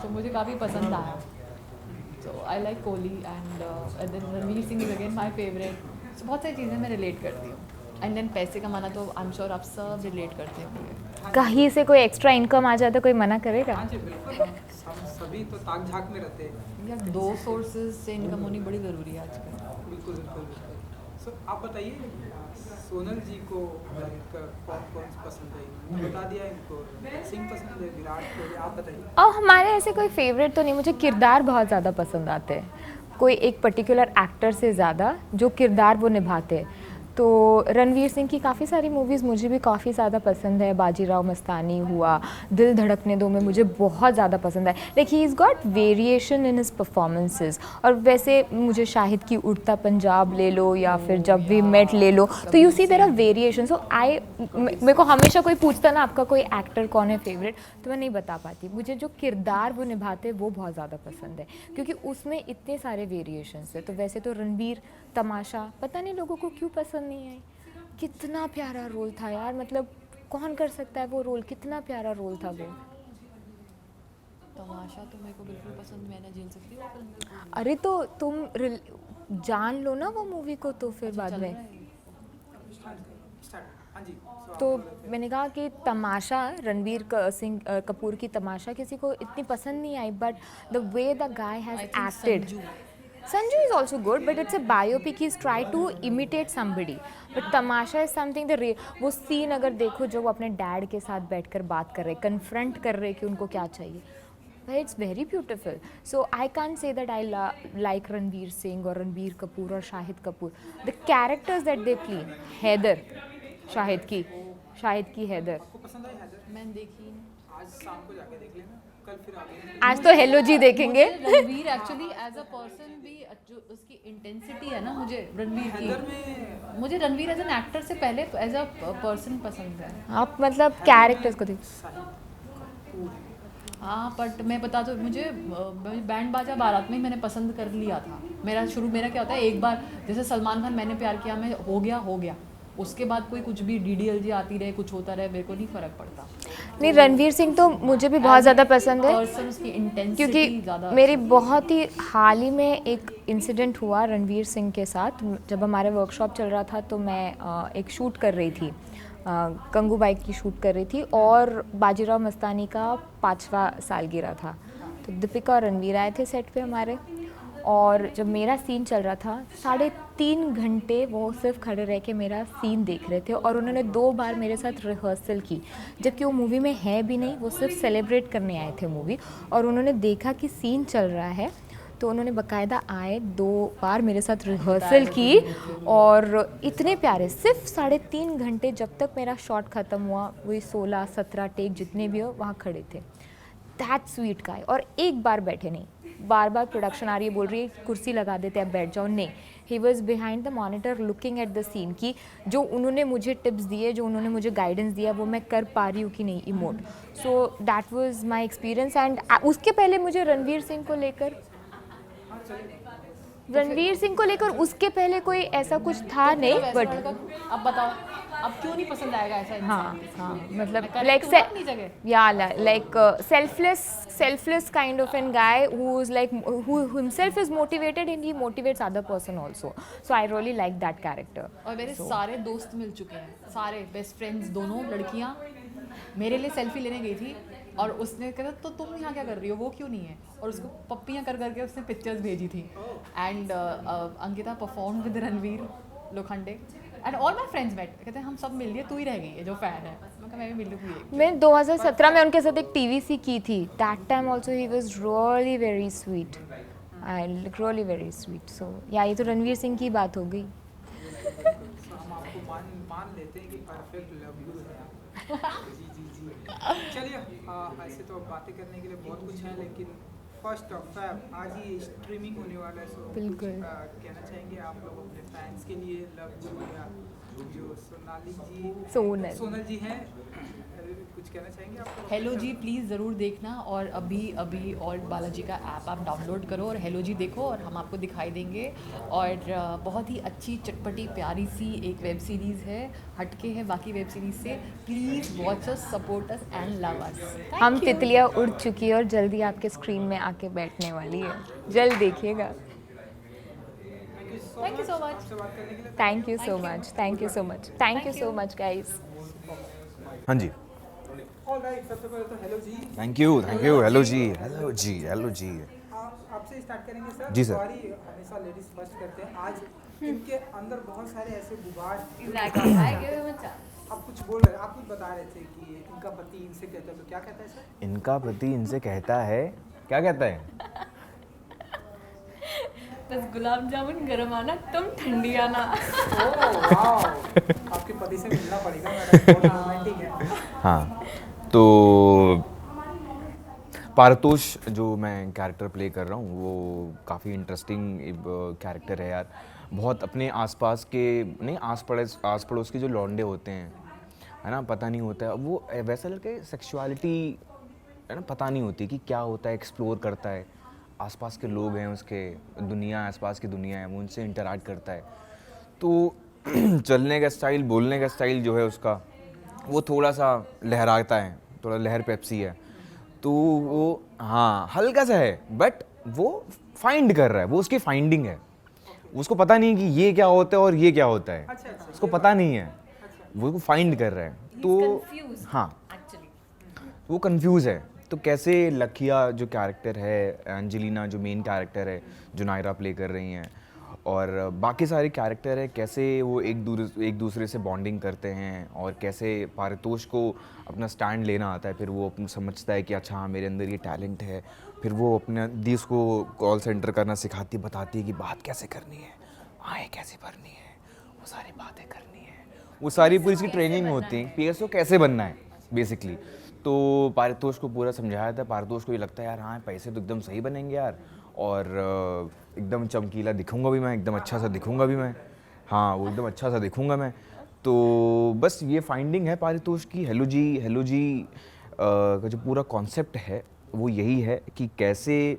तो मुझे काफ़ी पसंद आया। तो I like Kohli and then Ranveer Singh is again my favourite. बहुत सारी चीज़ें मैं रिलेट करती हूँ। एंड देन पैसे कमाना तो आई एम श्योर आप सब रिलेट करते होंगे। कहीं से कोई एक्स्ट्रा इनकम आ जाता कोई मना करेगा? हाँ जी बिल्कुल, हम सभी तो ताक झाक में रहते हैं। या 2 सोर्सेज से इनकम होनी बड़ी ज़रूरी है आजकल। बिल्कुल बिल्कुल बिल्कुल। सो आप बताइए, सोनल जी को कौन कौन पसंद है? बता दिया इनको, सिंह पसंद है, विराट कोहली, आप बताइए। और हमारे ऐसे कोई फेवरेट तो नहीं, मुझे किरदार बहुत ज़्यादा पसंद आते हैं, कोई एक पर्टिकुलर एक्टर से ज़्यादा जो किरदार वो निभाते हैं। तो रणवीर सिंह की काफ़ी सारी मूवीज़ मुझे भी काफ़ी ज़्यादा पसंद है। बाजीराव मस्तानी हुआ, दिल धड़कने दो में मुझे बहुत ज़्यादा पसंद है। Like he is got variation in his performances. और वैसे मुझे शाहिद की उड़ता पंजाब ले लो या फिर जब वी मेट ले लो, तो you see there are variation. So मेरे को हमेशा कोई पूछता ना आपका कोई एक्टर कौन है फेवरेट, तो मैं नहीं बता पाती। मुझे जो किरदार वो निभाते वो बहुत ज़्यादा पसंद है, क्योंकि उसमें इतने सारे वेरिएशंस है। तो वैसे तो रणवीर तमाशा पता नहीं लोगों को क्यों पसंद नहीं आई, कितना प्यारा रोल था यार, मतलब कौन कर सकता है वो रोल, कितना प्यारा रोल था वो। तमाशा तो मेरे को बिल्कुल पसंद, मैं ना झेल सकती हूँ फिल्म। अरे तो तुम जान लो ना वो मूवी को, तो फिर बाद में हाँ जी। तो मैंने कहा कि तमाशा रणवीर सिंह कपूर की तमाशा किसी को इतनी पसंद नहीं आई, but the way the guy has acted, Sanju is also good, but it's a biopic. He's tried to imitate somebody. But Tamasha is something the वो सीन अगर देखो जो वो अपने डैड के साथ बैठकर बात कर रहे, कन्फ्रंट कर रहे कि उनको क्या चाहिए, it's very beautiful. So I can't say that I like Ranveer Singh or Ranbir Kapoor or Shahid Kapoor. The characters that they play, Haider, Shahid की हैदर। आपको पसंद आई हैदर? मैंने देखी नहीं। आज शाम को जाके देख लेना, कल फिर आगे। आज तो हेलो जी देखेंगे। Ranveer actually as a person भी जो उसकी इंटेंसिटी है ना, मुझे रणवीर हैदर की, में मुझे रणवीर एज एन एक्टर से पहले एज अ पर्सन पसंद है। आप मतलब कैरेक्टर्स को देख। हाँ बट मैं बता दूँ, मुझे बैंड बाजा बारात में ही मैंने पसंद कर लिया था। मेरा क्या होता है, एक बार जैसे सलमान खान मैंने प्यार किया, मैं हो गया, उसके बाद कोई कुछ भी DDLJ आती रहे, कुछ होता रहे, मेरे को नहीं फ़र्क पड़ता। नहीं, रणवीर सिंह तो मुझे भी बहुत ज़्यादा पसंद है, पर्सन उसकी इंटेंसिटी क्योंकि ज़्यादा। मेरी बहुत ही हाल ही में एक इंसिडेंट हुआ रणवीर सिंह के साथ। जब हमारे वर्कशॉप चल रहा था तो मैं एक शूट कर रही थी, गंगूबाई की शूट कर रही थी, और बाजीराव मस्तानी का 5वां सालगिरह था। तो दीपिका और रणवीर आए थे सेट पे हमारे, और जब मेरा सीन चल रहा था 3.5 घंटे वो सिर्फ खड़े रह के मेरा सीन देख रहे थे, और उन्होंने 2 बार मेरे साथ रिहर्सल की, जबकि वो मूवी में है भी नहीं, वो सिर्फ सेलिब्रेट करने आए थे मूवी। और उन्होंने देखा कि सीन चल रहा है, तो उन्होंने बाकायदा आए 2 बार मेरे साथ रिहर्सल की, और इतने प्यारे, सिर्फ 3.5 घंटे, जब तक मेरा शॉट ख़त्म हुआ, वही 16-17 टेक जितने भी हो वहाँ खड़े थे। That sweet guy. और एक बार बैठे नहीं, बार प्रोडक्शन आ रही है, बोल रही है कुर्सी लगा देते हैं, बैठ जाओ, नहीं, he was behind the monitor looking at the scene कि जो उन्होंने मुझे टिप्स दिए, जो उन्होंने मुझे गाइडेंस दिया, वो मैं कर पा रही हूँ कि नहीं emote. So that was my experience. And उसके पहले मुझे रणवीर सिंह को लेकर उसके पहले कोई ऐसा कुछ था नहीं, बट अब बताओ, अब क्यों नहीं पसंद आएगा ऐसा इंसान? हाँ मतलब like selfless kind of a guy who himself is motivated and he motivates other person also. So I really like that character. और मेरे सारे दोस्त मिल चुके हैं, सारे बेस्ट फ्रेंड्स, दोनों लड़कियां मेरे लिए सेल्फी लेने गई थी, और उसने कहा तो तुम यहाँ क्या कर रही हो, वो क्यों नहीं है, और उसको पप्पियाँ कर करके उसने पिक्चर्स भेजी थी। And Ankita perform with Ranveer Lokhande, and all my friends mate, कहते हैं हम सब मिल लिए, तू ही रह गई है जो फैन है। मैं कहा मैं भी मिल लूँ कोई। मैं 2017 में उनके साथ एक TVC की थी। That time also he was really very sweet, really very sweet. So yeah ये तो रणवीर सिंह की बात हो गई। So, हम आपको मान लेते हैं कि परफेक्ट लव यू है आप। जी जी जी। चलिए ऐसे तो बातें करने के लिए बहुत कुछ है, लेकिन फर्स्ट ऑफ फेब आज ही स्ट्रीमिंग होने वाला है। सो बिल्कुल। कहना चाहेंगे आप लोग अपने फैंस के लिए लव यू या जो सोनल जी हैं, कुछ कहना चाहेंगे आप लोग? हेलो जी प्लीज़ ज़रूर देखना, और अभी और बालाजी का ऐप आप डाउनलोड करो और हेलो जी देखो, और हम आपको दिखाई देंगे। और बहुत ही अच्छी चटपटी प्यारी सी एक वेब सीरीज़ है, हटके है बाकी वेब सीरीज़ से। Please watch us, support us and love us. हम तितलियाँ उड़ चुकी है और जल्दी आपके स्क्रीन में आके बैठने वाली है, जल्द देखिएगा। Thank you so much. आपसे बात करने के लिए thank you so much, thank you so much, thank you so much guys. हाँ जी, ऑलराइट, सबसे पहले तो hello ji. Thank you, hello ji, hello ji, hello ji. आपसे स्टार्ट करेंगे सर। जी सर। सॉरी, हमेशा लेडीज फर्स्ट करते हैं। आज इनके अंदर बहुत सारे ऐसे गुबार, आप कुछ बोल रहे, आप कुछ बता रहे थे कि इनका पति इनसे कहता है, तो क्या कहता है सर? इनका पति इनसे कहता है, क्या कहता है? बस गुलाब जामुन गरम आना, तुम ठंडी आना। ओह वाओ, आपके पति से मिलना पड़ेगा मैडम, बहुत रोमांटिक है। हाँ, तो पारतोष जो मैं कैरेक्टर प्ले कर रहा हूँ वो काफ़ी इंटरेस्टिंग कैरेक्टर है यार। बहुत अपने आसपास के नहीं, आस पड़ोस के जो लौंडे होते हैं, है ना, पता नहीं होता है वो वैसा लड़के सेक्सुअलिटी, है ना, पता नहीं होती कि क्या होता है, एक्सप्लोर करता है। आसपास के लोग हैं उसके, दुनिया आसपास की दुनिया है, वो उनसे इंटरैक्ट करता है। तो चलने का स्टाइल, बोलने का स्टाइल जो है उसका, वो थोड़ा सा लहराता है, थोड़ा लहर पेप्सी है। तो वो हाँ हल्का सा है, बट वो फाइंड कर रहा है, वो उसकी फाइंडिंग है। उसको पता नहीं कि ये क्या होता है और ये क्या होता है, अच्छा, उसको पता नहीं है, वो फाइंड कर रहा है। तो हाँ, वो कंफ्यूज है। तो कैसे लकिया जो कैरेक्टर है, एंजेलिना जो मेन कैरेक्टर है, जो नायरा प्ले कर रही हैं, और बाकी सारे कैरेक्टर है, कैसे वो एक दूसरे से बॉन्डिंग करते हैं, और कैसे पारितोष को अपना स्टैंड लेना आता है। फिर वो अपना समझता है कि अच्छा हाँ मेरे अंदर ये टैलेंट है। फिर वो अपने दी उसको कॉल सेंटर करना सिखाती, बताती है कि बात कैसे करनी है, आए कैसे भरनी है, वो सारी बातें करनी है, वो सारी पूरी इसकी ट्रेनिंग होती है, PSO कैसे बनना है बेसिकली। तो पारितोष को पूरा समझाया था। पारितोष को ये लगता है यार हाँ पैसे तो एकदम सही बनेंगे यार, और एकदम चमकीला दिखूंगा भी मैं, एकदम अच्छा सा दिखूंगा भी मैं, हाँ वो एकदम अच्छा सा दिखूंगा मैं। तो बस ये फाइंडिंग है पारितोष की। हेलो जी का जो पूरा कॉन्सेप्ट है वो यही है कि कैसे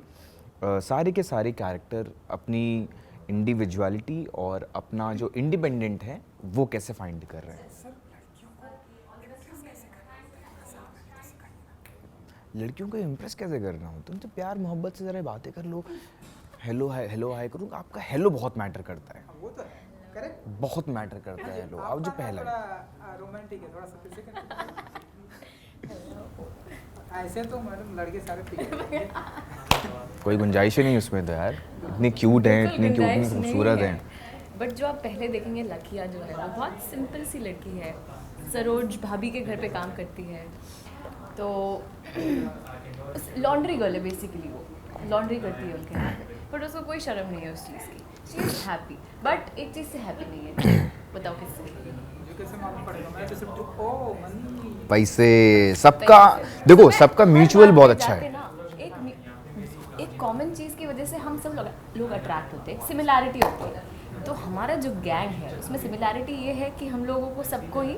सारे के सारे कैरेक्टर अपनी इंडिविजुअलिटी और अपना जो इंडिपेंडेंट है वो कैसे फाइंड कर रहे हैं। लड़कियों को इम्प्रेस कैसे करना हो, तुम तो प्यार मोहब्बत से ज़रा बातें कर लो, हेलो हाय करूँ। आपका हेलो बहुत मैटर करता है, वो तो है, करेक्ट, बहुत मैटर करता है हेलो। अब जो पहला है रोमांटिक है, थोड़ा सा फिर से करें। ऐसे तो मैडम लड़के सारे पिघल कोई गुंजाइश ही नहीं उसमें तो यार, इतनी क्यूट है, इतनी क्यूट, इतनी खूबसूरत है। बट जो आप पहले देखेंगे लकिया जो है वो बहुत सिंपल सी लड़की है, सरोज भाभी के घर पे काम करती है, तो लॉन्ड्री गर्ल है बेसिकली, वो लॉन्ड्री करती है उनके यहाँ पे, बट उसको कोई शर्म नहीं है उस चीज़ की, शी इज़ हैप्पी। बट एक चीज़ से हैप्पी नहीं है, बताओ किससे? कैसे मालूम पड़ेगा? मैं तो सिर्फ ओ मनी, पैसे सबका, देखो सबका म्यूचुअल बहुत अच्छा है। एक कॉमन चीज़ की वजह से हम सब लोग अट्रैक्ट होते हैं, सिमिलैरिटी होती है। तो हमारा जो गैंग है उसमें सिमिलैरिटी ये है कि हम लोगों को सबको ही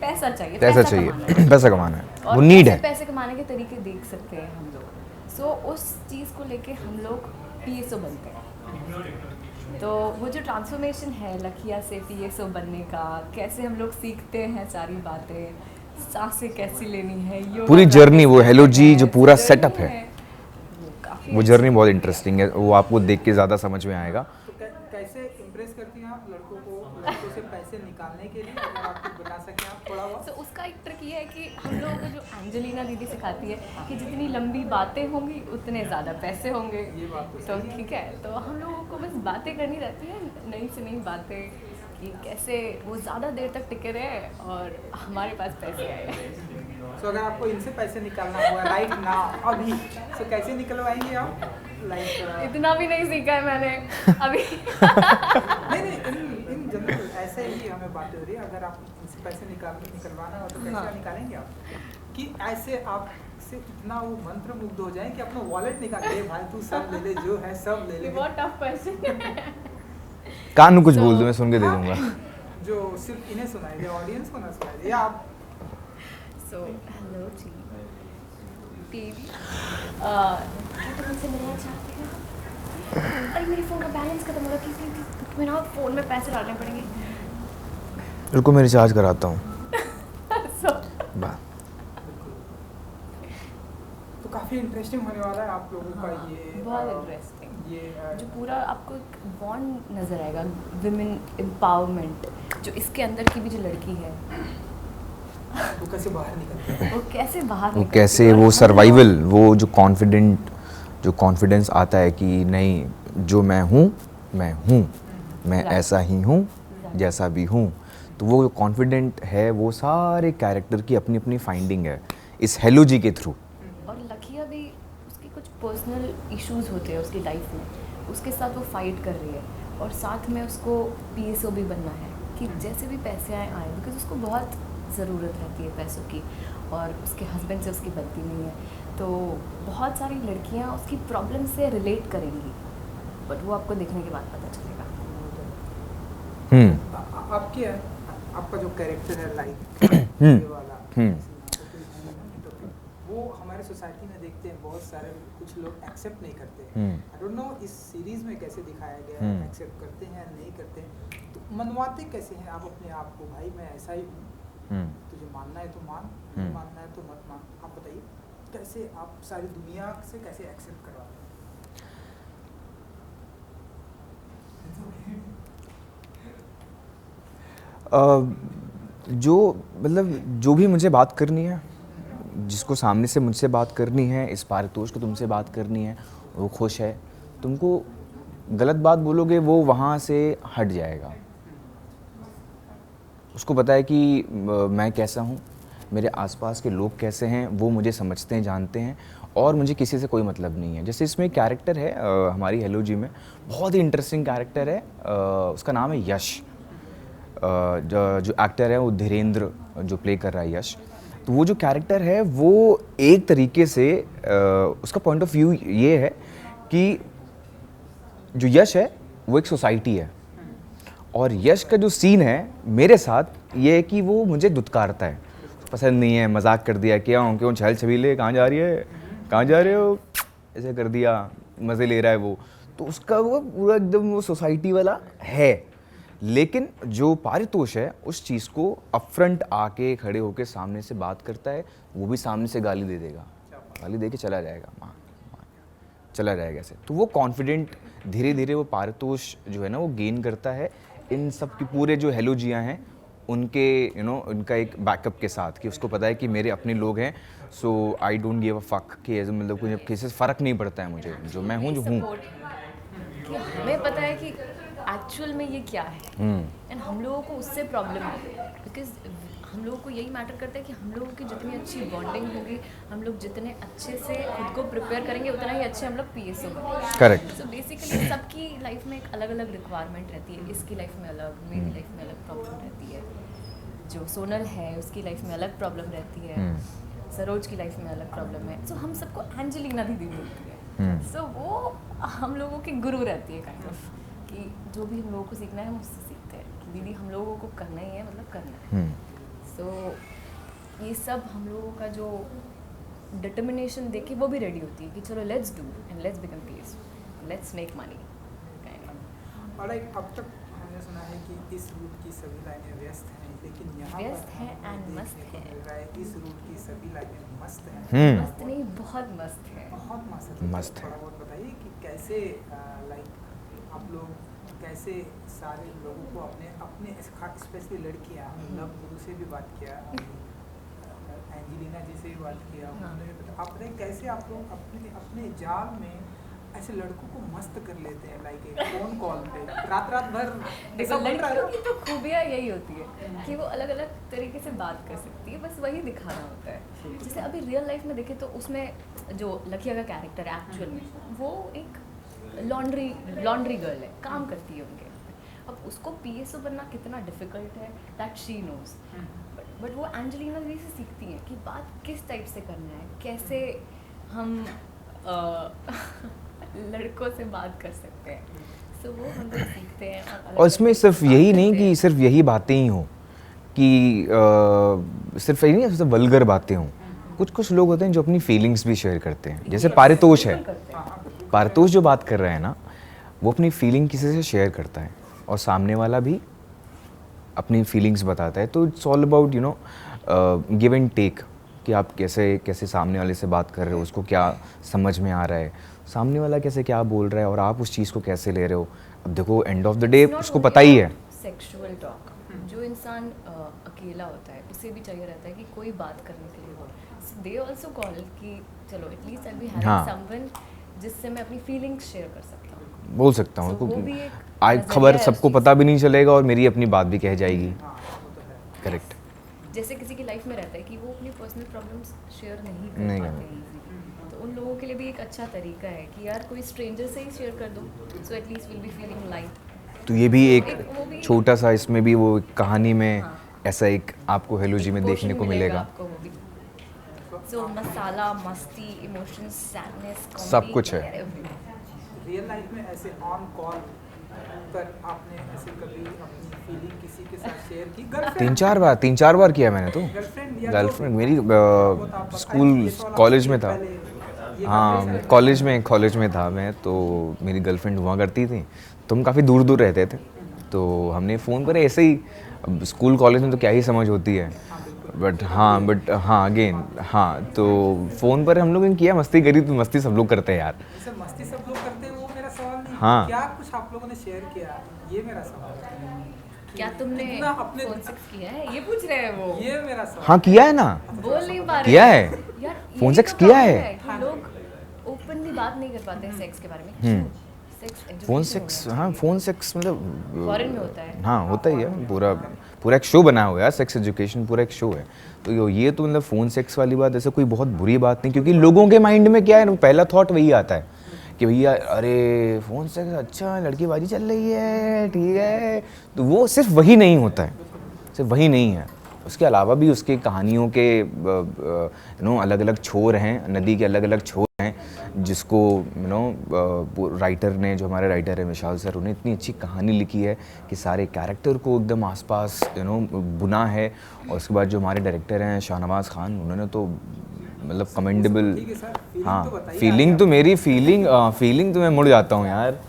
पैसा चाहिए, पैसा कमाना है, और वो नीड है। पैसे कमाने के तरीके देख सकते हैं हम लोग। सो उस चीज़ को लेके हम लोग PSO बनते हैं। तो वो जो ट्रांसफॉर्मेशन है लकिया से PSO बनने का, कैसे हम लोग सीखते हैं सारी बातें, सांसें कैसी लेनी है, पूरी जर्नी, वो हेलो जी जो पूरा सेटअप है, काफ़ी वो जर्नी बहुत इंटरेस्टिंग है, वो आपको देख के ज़्यादा समझ में आएगा। तो कैसे इम्प्रेस करती हैं आप लड़कों को, लड़कों से पैसे निकालने के लिए? अगर आप कुछ बता सकें आप थोड़ा बहुत। तो उसका एक ट्रिक ये है कि हम लोगों को जो एंजेलिना दीदी सिखाती है कि जितनी लंबी बातें होंगी उतने ज़्यादा पैसे होंगे। तो ठीक है, तो हम लोगों को बस बातें करनी रहती है, नई से नई बातें, कि कैसे वो ज़्यादा देर तक टिके रहे और हमारे पास पैसे आए। तो अगर आपको इनसे पैसे निकालना हुआ राइट नाउ अभी, तो कैसे निकलवाएंगे आप? लाइक इतना भी नहीं सीखा है मैंने अभी। नहीं इन जनरल ऐसे ही हमें बात हो रही है। अगर आप इनसे पैसे निकलवाना हो तो कैसे निकालेंगे आप? कि ऐसे आप से इतना वो मंत्र मुग्ध हो जाए कि अपना वॉलेट निकाल ले, भाई तू सब ले ले, जो है सब ले ले। बहुत टफ क्वेश्चन है। कान में कुछ बोल दो, मैं सुन के दे दूंगा। जो सिर्फ इन्हें सुनाई दे, ऑडियंस को ना सुनाई दे, या आप सो हेलो जी टीवी, क्या तुम मुझसे मिलना चाहते हैं? अरे मेरी फ़ोन का बैलेंस खत्म हो रहा है, मेरे ना फ़ोन में पैसे डालने पड़ेंगे। रुको मैं रिचार्ज कराता हूँ। So, तो काफ़ी इंटरेस्टिंग होने वाला है आप लोगों का ये बहुत इंटरेस्टिंग। ये जो पूरा आपको एक बॉन्ड नज़र आएगा, विमेन एम्पावरमेंट, जो इसके अंदर की भी जो लड़की है वो कैसे बाहर निकलते हैं, वो कैसे बाहर वो निकलती कैसे है और वो हम सर्वाइवल, वो जो कॉन्फिडेंस आता है कि नहीं, जो मैं हूँ, मैं Right. ऐसा ही हूँ जैसा भी हूँ। तो वो कॉन्फिडेंट है, वो सारे कैरेक्टर की अपनी अपनी फाइंडिंग है इस हेलो जी के थ्रू। और लकिया भी, उसके कुछ पर्सनल इश्यूज होते हैं उसकी लाइफ में, उसके साथ वो फाइट कर रही है और साथ में उसको PSO भी बनना है कि जैसे भी पैसे आए बिकॉज उसको बहुत ज़रूरत रहती है पैसों की और उसके हस्बैंड से उसकी बनती नहीं है। तो बहुत सारी लड़कियां उसकी प्रॉब्लम से रिलेट करेंगी, बट वो आपको देखने के बाद पता चलेगा। आपके आपका जो कैरेक्टर है लाइक ये वाला, वो हमारे सोसाइटी में देखते हैं बहुत सारे, कुछ लोग एक्सेप्ट नहीं करते हैं। आई डोंट नो इस सीरीज में कैसे दिखाया गया है, एक्सेप्ट करते हैं नहीं करते हैं, तो मनवाते कैसे हैं आप अपने आप को? भाई मैं ऐसा ही हूँ, तुझे मानना है तो मान, नहीं मानना है तो मत मान। आप बताइए कैसे आप सारी दुनिया से कैसे एक्सेप्ट करवाते हैं? जो भी मुझे बात करनी है, जिसको सामने से मुझसे बात करनी है, इस पारितोष को तुमसे बात करनी है, वो खुश है, तुमको गलत बात बोलोगे वो वहाँ से हट जाएगा। उसको पता है कि मैं कैसा हूँ, मेरे आसपास के लोग कैसे हैं, वो मुझे समझते हैं, जानते हैं और मुझे किसी से कोई मतलब नहीं है। जैसे इसमें एक कैरेक्टर है हमारी हेलो जी में, बहुत ही इंटरेस्टिंग कैरेक्टर है, उसका नाम है यश। जो एक्टर है वो धीरेन्द्र जो प्ले कर रहा है यश। तो वो जो कैरेक्टर है वो एक तरीके से उसका पॉइंट ऑफ व्यू ये है कि जो यश है वो एक सोसाइटी है और यश का जो सीन है मेरे साथ ये है कि वो मुझे दुत्कारता है, पसंद नहीं है, मजाक कर दिया, क्या हूँ क्यों छल छबीले, कहाँ जा रही है, कहाँ जा रहे हो, ऐसे कर दिया, मज़े ले रहा है वो। तो उसका वो पूरा एकदम वो सोसाइटी वाला है। लेकिन जो पारितोष है उस चीज़ को अपफ्रंट आके खड़े होके सामने से बात करता है, वो भी सामने से गाली दे देगा, गाली दे के चला जाएगा, चला जाएगा ऐसे। तो वो कॉन्फिडेंट धीरे धीरे वो पारितोष जो है ना वो गेन करता है इन सब की पूरे जो हेलो जियाँ हैं उनके उनका एक बैकअप के साथ, कि उसको पता है कि मेरे अपने लोग हैं, so I don't give a fuck, कि ऐसे मतलब कुछ किसी से फ़र्क नहीं पड़ता है मुझे, जो मैं हूँ जो हूँ। कि हमें पता है कि एक्चुअल में ये क्या है एंड हम लोगों को उससे प्रॉब्लम है बिकॉज हम लोगों को यही मैटर करता है कि हम लोगों की जितनी अच्छी बॉन्डिंग होगी, हम लोग जितने अच्छे से खुद को प्रिपेयर करेंगे उतना ही अच्छे हम लोग PSO बनेंगे। करेक्ट। सो बेसिकली सबकी लाइफ में एक अलग अलग रिक्वायरमेंट रहती है, इसकी लाइफ में अलग, मेरी लाइफ में अलग प्रॉब्लम रहती है, जो सोनल है उसकी लाइफ में अलग प्रॉब्लम रहती है, सरोज की लाइफ में अलग प्रॉब्लम है। सो हम सबको एंजेलिना दीदी मिलती है, सो वो हम लोगों की गुरु रहती है काइंड ऑफ, कि जो भी हम लोगों को सीखना है हम उससे सीखते हैं कि दीदी हम लोगों को करना ही है, मतलब करना है। सो ये सब हम लोगों का जो डिटर्मिनेशन देख के वो भी रेडी होती है कि चलो let's do and let's become PSO, let's make money kind of. और अब तक हमने सुना है कि इस रूट की सभी लाइनें व्यस्त हैं, लेकिन यहाँ व्यस्त हैं and मस्त हैं। इस रूट की सभी लाइनें मस्त हैं। मस्त नहीं, बहुत मस्त है। बहुत मस्त है। मस्त है। थोड़ा बहुत बताइए कि कैसे लाइक आप लोग कैसे सारे लोगों को अपने स्पेशली लड़कियाँ, लव गुरु से भी बात किया, एंजेलिना जी से भी बात किया, उन्होंने भी आप बताइए कैसे आप लोग अपने जाल में ऐसे लड़कों को मस्त कर लेते हैं, लाइक एक फोन कॉल पे रात भर। देखो ऐसा बन रहा है लड़कियों ना? की तो खूबियाँ यही होती है कि वो अलग अलग तरीके से बात कर सकती है, बस वही दिखाना होता है। जैसे अभी रियल लाइफ में देखें तो उसमें जो लकिया का कैरेक्टर है एक्चुअल में, वो एक लॉन्ड्री गर्ल है, काम करती है उनके। अब उसको पीएसओ बनना कितना डिफिकल्ट है दैट शी नोज, बट वो एंजेलिना जी से सीखती है कि बात किस टाइप से करना है, कैसे हम लड़कों से बात कर सकते हैं। सो वो हम लोग सीखते हैं। और इसमें सिर्फ यही नहीं कि सिर्फ यही बातें ही हों कि सिर्फ यही नहीं सिर्फ वल्गर बातें हों। कुछ कुछ लोग होते हैं जो अपनी फीलिंग्स भी शेयर करते हैं, जैसे पारितोष है। पारितोष जो बात कर रहा है ना, वो अपनी फीलिंग किसी से शेयर करता है और सामने वाला भी अपनी फीलिंग्स बताता है। तो it's all about you know give and take, कि आप कैसे कैसे सामने वाले से बात कर रहे हो, उसको क्या समझ में आ रहा है, सामने वाला कैसे क्या बोल रहा है और आप उस चीज़ को कैसे ले रहे हो। अब देखो एंड ऑफ द डे उसको पता ही है। सेक्सुअल टॉक, जो इंसान अकेला होता है उसे भी चाहिए रहता है कि कोई बात करने के लिए हो। सो दे आल्सो कॉल कि चलो at least I be having someone जिससे मैं अपनी फीलिंग्स शेयर कर सकता हूँ, बोल सकता हूँ। So, वो भी एक आज नज़रिया खबर है उस सबको चीज़ पता भी नहीं चलेगा और मेरी अपनी बात भी कह जाएगी। करेक्ट। जैसे किसी की लाइफ में रहता है कि वो अपनी पर्सनल प्रॉब्लम्स शेयर नहीं नहीं कर कर पाते easily। तो उन लोगों के लिए भी एक अच्छा तरीका है कि यार कोई स्ट्रेंजर से ही शेयर कर दो, so at least will be feeling light. तो ये भी वो एक वो भी छोटा सा, इसमें भी वो कहानी में हाँ। ऐसा एक आपको हेलो जी में देखने को मिलेगा। आपको वो भी। सो मसाला, मस्ती, इमोशंस, सैडनेस, सब कुछ है। रियल लाइफ में ऐसे ऑन कॉल पर आपने ऐसे कभी अपनी फीलिंग किसी के साथ शेयर की? तीन चार बार किया मैंने तो। गर्लफ्रेंड या गर्लफ्रेंड मेरी आप स्कूल कॉलेज में था। ये हाँ कॉलेज में था मैं, तो मेरी गर्लफ्रेंड हुआ करती थी, तो हम काफ़ी दूर दूर रहते थे। तो हमने फ़ोन पर ऐसे ही, अब स्कूल कॉलेज में तो क्या ही समझ होती है, बट हाँ अगेन हाँ, तो फ़ोन पर हम लोगों ने किया, मस्ती करी। तो मस्ती सब लोग करते हैं यार। जैसे मस्ती सब लोग करते हैं, वो मेरा सवाल नहीं। हाँ। क्या कुछ आप लोगों ने शेयर किया, ये मेरा सवाल है। क्या तुमने कितना अपने- फोन सेक्स किया है, ये पूछ रहे हैं वो। ये मेरा सवाल। हाँ किया है ना, बोल नहीं पा रहे किया है। यार फोन यही सेक्स तो किया problem है। कि लोग ओपनली बात नहीं कर पाते हैं सेक्स के बारे में। क्यों? सेक्स फ़ोन सेक्स, हाँ फ़ोन सेक्स मतलब फॉरेन में होता है। हाँ होता ही है। पूरा एक शो बना हुआ है, सेक्स एजुकेशन पूरा एक शो है। तो ये तो मतलब फ़ोन सेक्स वाली बात ऐसे कोई बहुत बुरी बात नहीं, क्योंकि लोगों के माइंड में क्या है, पहला थॉट वही आता है कि भैया अरे फ़ोन सेक्स अच्छा, लड़कीबाजी चल रही है, ठीक है। तो वो सिर्फ वही नहीं होता है, सिर्फ वही नहीं है। उसके अलावा भी उसके कहानियों के अलग अलग छोर हैं, नदी के अलग अलग छोर हैं, जिसको राइटर ने, जो हमारे राइटर है विशाल सर, उन्हें इतनी अच्छी कहानी लिखी है कि सारे कैरेक्टर को एकदम आसपास बुना है। और उसके बाद जो हमारे डायरेक्टर हैं शाहनवाज़ खान, उन्होंने तो मतलब कमेंडेबल। ठीक है सर, फीलिंग हाँ तो बताइए। फीलिंग तो मेरी फीलिंग तो मैं मुड़ जाता हूँ यार।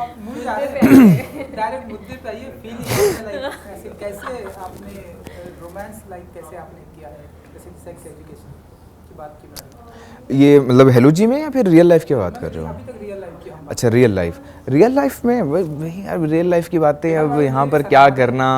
आप मुझे डायरेक्ट मुद्दे पे आइए। फीलिंग लाइक ऐसे कैसे आपने रोमांस लाइक कैसे आपने किया है, जैसे सेक्स एजुकेशन की बात की मैंने। ये मतलब हेलो जी में या फिर रियल लाइफ की बात कर रहे हो? अभी तक रियल लाइफ की हम बात। अच्छा रियल लाइफ में वही यार, रियल लाइफ की बातें अब यहाँ पर क्या करना।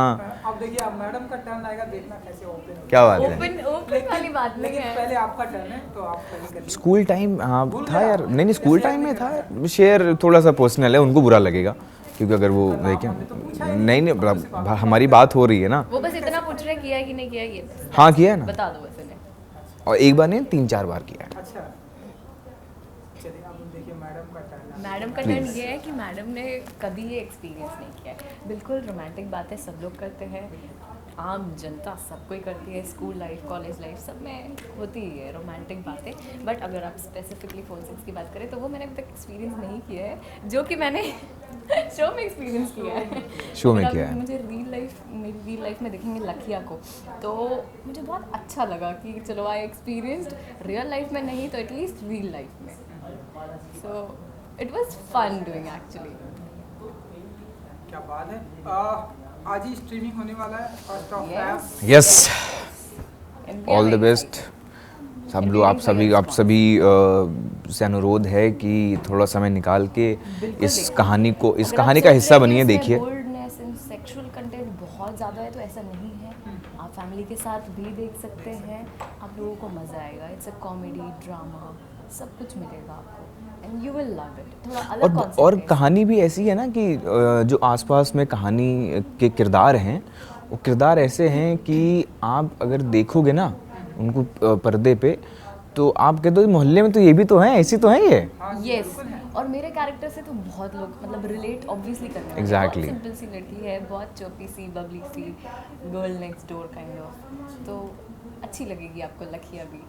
अब देखिए, अब मैडम का टर्न आएगा, देखना कैसे ओपन हो। क्या बात है। ओपन वाली बात नहीं लेकिन है। पहले आपका टर्न है, तो आप पहले करिए। स्कूल टाइम हाँ भूल था गए यार। आप? नहीं स्कूल शेयर टाइम में नहीं था। शेयर थोड़ा सा पर्सनल है, उनको बुरा लगेगा, क्योंकि अगर वो देखें। हमने तो पूछा ही नहीं हमारी बात हो रही है ना। वो बस इतना पूछ रहे हैं किया है कि नहीं किया है, ये हाँ किया है ना, बता दो बस इन्हें। और एक बार नहीं 3-4 बार किया है। अच्छा चलिए, अब देखिए मैडम का टर्न है। मैडम का टर्न ये है कि मैडम ने कभी ये एक्सपीरियंस नहीं किया है। बिल्कुल रोमांटिक बातें सब लोग करते हैं, आम जनता सब कोई करती है, स्कूल लाइफ, कॉलेज लाइफ, सब में होती ही है रोमांटिक बातें। बट अगर आप स्पेसिफिकली फोन सेक्स की बात करें तो वो मैंने अभी तक एक्सपीरियंस नहीं किया है, जो कि मैंने शो में एक्सपीरियंस किया है। शो में अगर किया आप है। मुझे मेरी रियल लाइफ में देखेंगे लकिया को, तो मुझे बहुत अच्छा लगा कि चलो आई एक्सपीरियंस्ड, रियल लाइफ में नहीं तो एटलीस्ट रियल लाइफ में। So it was fun doing actually. क्या बात है। आज ही स्ट्रीमिंग होने वाला है first of Yes. Yes all the best सब लोग। आप सभी से अनुरोध है कि थोड़ा समय निकाल के इस कहानी का हिस्सा बनिए, देखिए। बोल्डनेस इन सेक्सुअल कंटेंट बहुत ज़्यादा है, तो ऐसा नहीं है। आप फैमिली के साथ भी देख सकते हैं, आप लोगों को मज़ा आएगा। इट्स अ कॉमेडी ड्रामा, सब कुछ मिलेगा आपको। And you will love it. थोड़ा अलग और concept है। कहानी भी ऐसी है ना कि जो आसपास में कहानी के किरदार हैं वो किरदार ऐसे हैं कि आप अगर देखोगे ना उनको पर्दे पे तो आप कहते हो मोहल्ले में तो ये भी तो हैं, ऐसी तो हैं ये। यस, और मेरे कैरेक्टर से तो बहुत लोग मतलब रिलेट ऑब्वियसली करने वाले हैं। Exactly. बहुत सिंपल सी लड़की है, बहुत चोपी सी, बबली सी, girl next door kind of. तो अच्छी लगेगी आपको लखिया भी।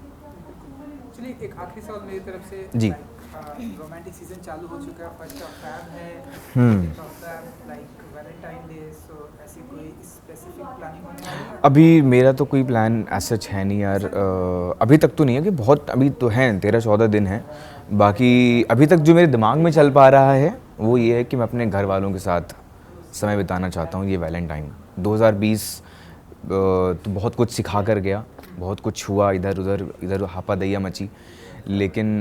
चलिए एक आखिरी सवाल मेरी तरफ से। जी। रोमांटिक सीजन चालू हो चुका है, 1 फैब है, 2 फैब लाइक वैलेंटाइन डे, सो ऐसी कोई स्पेसिफिक प्लानिंग होने वाली है? अभी मेरा तो कोई प्लान ऐसा है नहीं यार, अभी तक तो नहीं है कि बहुत अभी तो हैं 13-14 दिन हैं। बाकी अभी तक जो मेरे दिमाग में चल पा रहा है वो ये है कि मैं अपने घर वालों के साथ समय बिताना चाहता हूँ ये वैलेंटाइन। 2020 तो बहुत कुछ सिखा कर गया, बहुत कुछ हुआ, इधर हापा दैया मची, लेकिन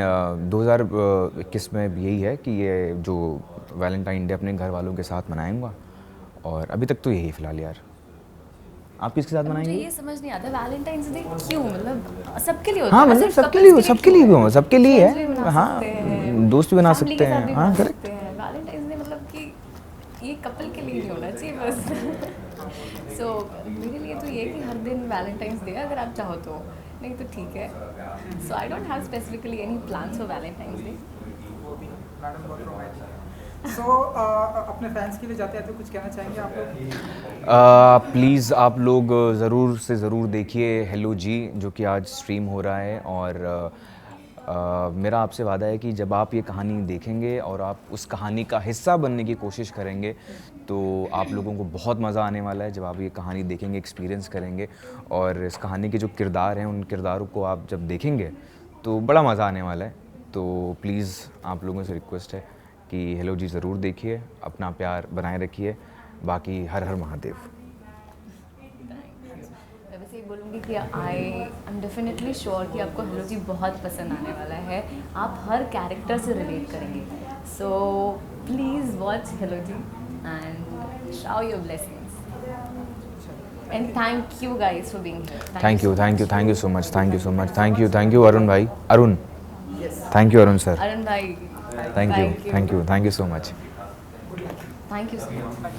2021 में यही है कि ये जो वैलेंटाइन डे अपने घर वालों के साथ मनाऊंगा। और अभी तक तो यही फ़िलहाल यार। आप किसके साथ मुझे मनाएंगे? ये समझ नहीं आता वैलेंटाइंस डे क्यों, मतलब सबके लिए होता हाँ है। मतलब सिर्फ सबके couples लिए, सबके लिए भी हो, सबके लिए Friends भी है। बना हाँ, सकते हैं, दोस्त भी बना family सकते के साथ हैं। भी हाँ बना करेक्ट। सकते हैं। वैलेंटाइंस डे मतलब कि ये कपल के लिए नहीं होना चाहिए बस। सो मेरे लिए तो ये कि हर दिन वैलेंटाइंस डे अगर आप चाहो तो, नहीं तो ठीक है। So I don't have specifically any plans for Valentine's day. वो भी मैडम बहुत रोमांटिक है। सो अपने फैंस के लिए जाते हैं तो कुछ कहना चाहेंगे आप लोग? प्लीज़ आप लोग ज़रूर से ज़रूर देखिए हेलो जी, जो कि आज स्ट्रीम हो रहा है। और मेरा आपसे वादा है कि जब आप ये कहानी देखेंगे और आप उस कहानी का हिस्सा बनने की कोशिश करेंगे तो आप लोगों को बहुत मज़ा आने वाला है। जब आप ये कहानी देखेंगे, एक्सपीरियंस करेंगे और इस कहानी के जो किरदार हैं उन किरदारों को आप जब देखेंगे तो बड़ा मज़ा आने वाला है। तो प्लीज़ आप लोगों से रिक्वेस्ट है कि हेलो जी ज़रूर देखिए, अपना प्यार बनाए रखिए। बाकी हर हर महादेव। मैं बस ये बोलूँगी कि आई एम डेफिनेटली श्योर कि आपको हेलो जी बहुत पसंद आने वाला है। आप हर कैरेक्टर से रिलेट करेंगे। So please watch Hello Ji and show your blessings. And thank you guys for being here. Thank you so much Arun भाई, Arun, thank you Arun sir, Arun भाई, thank you so much. Thank you so much.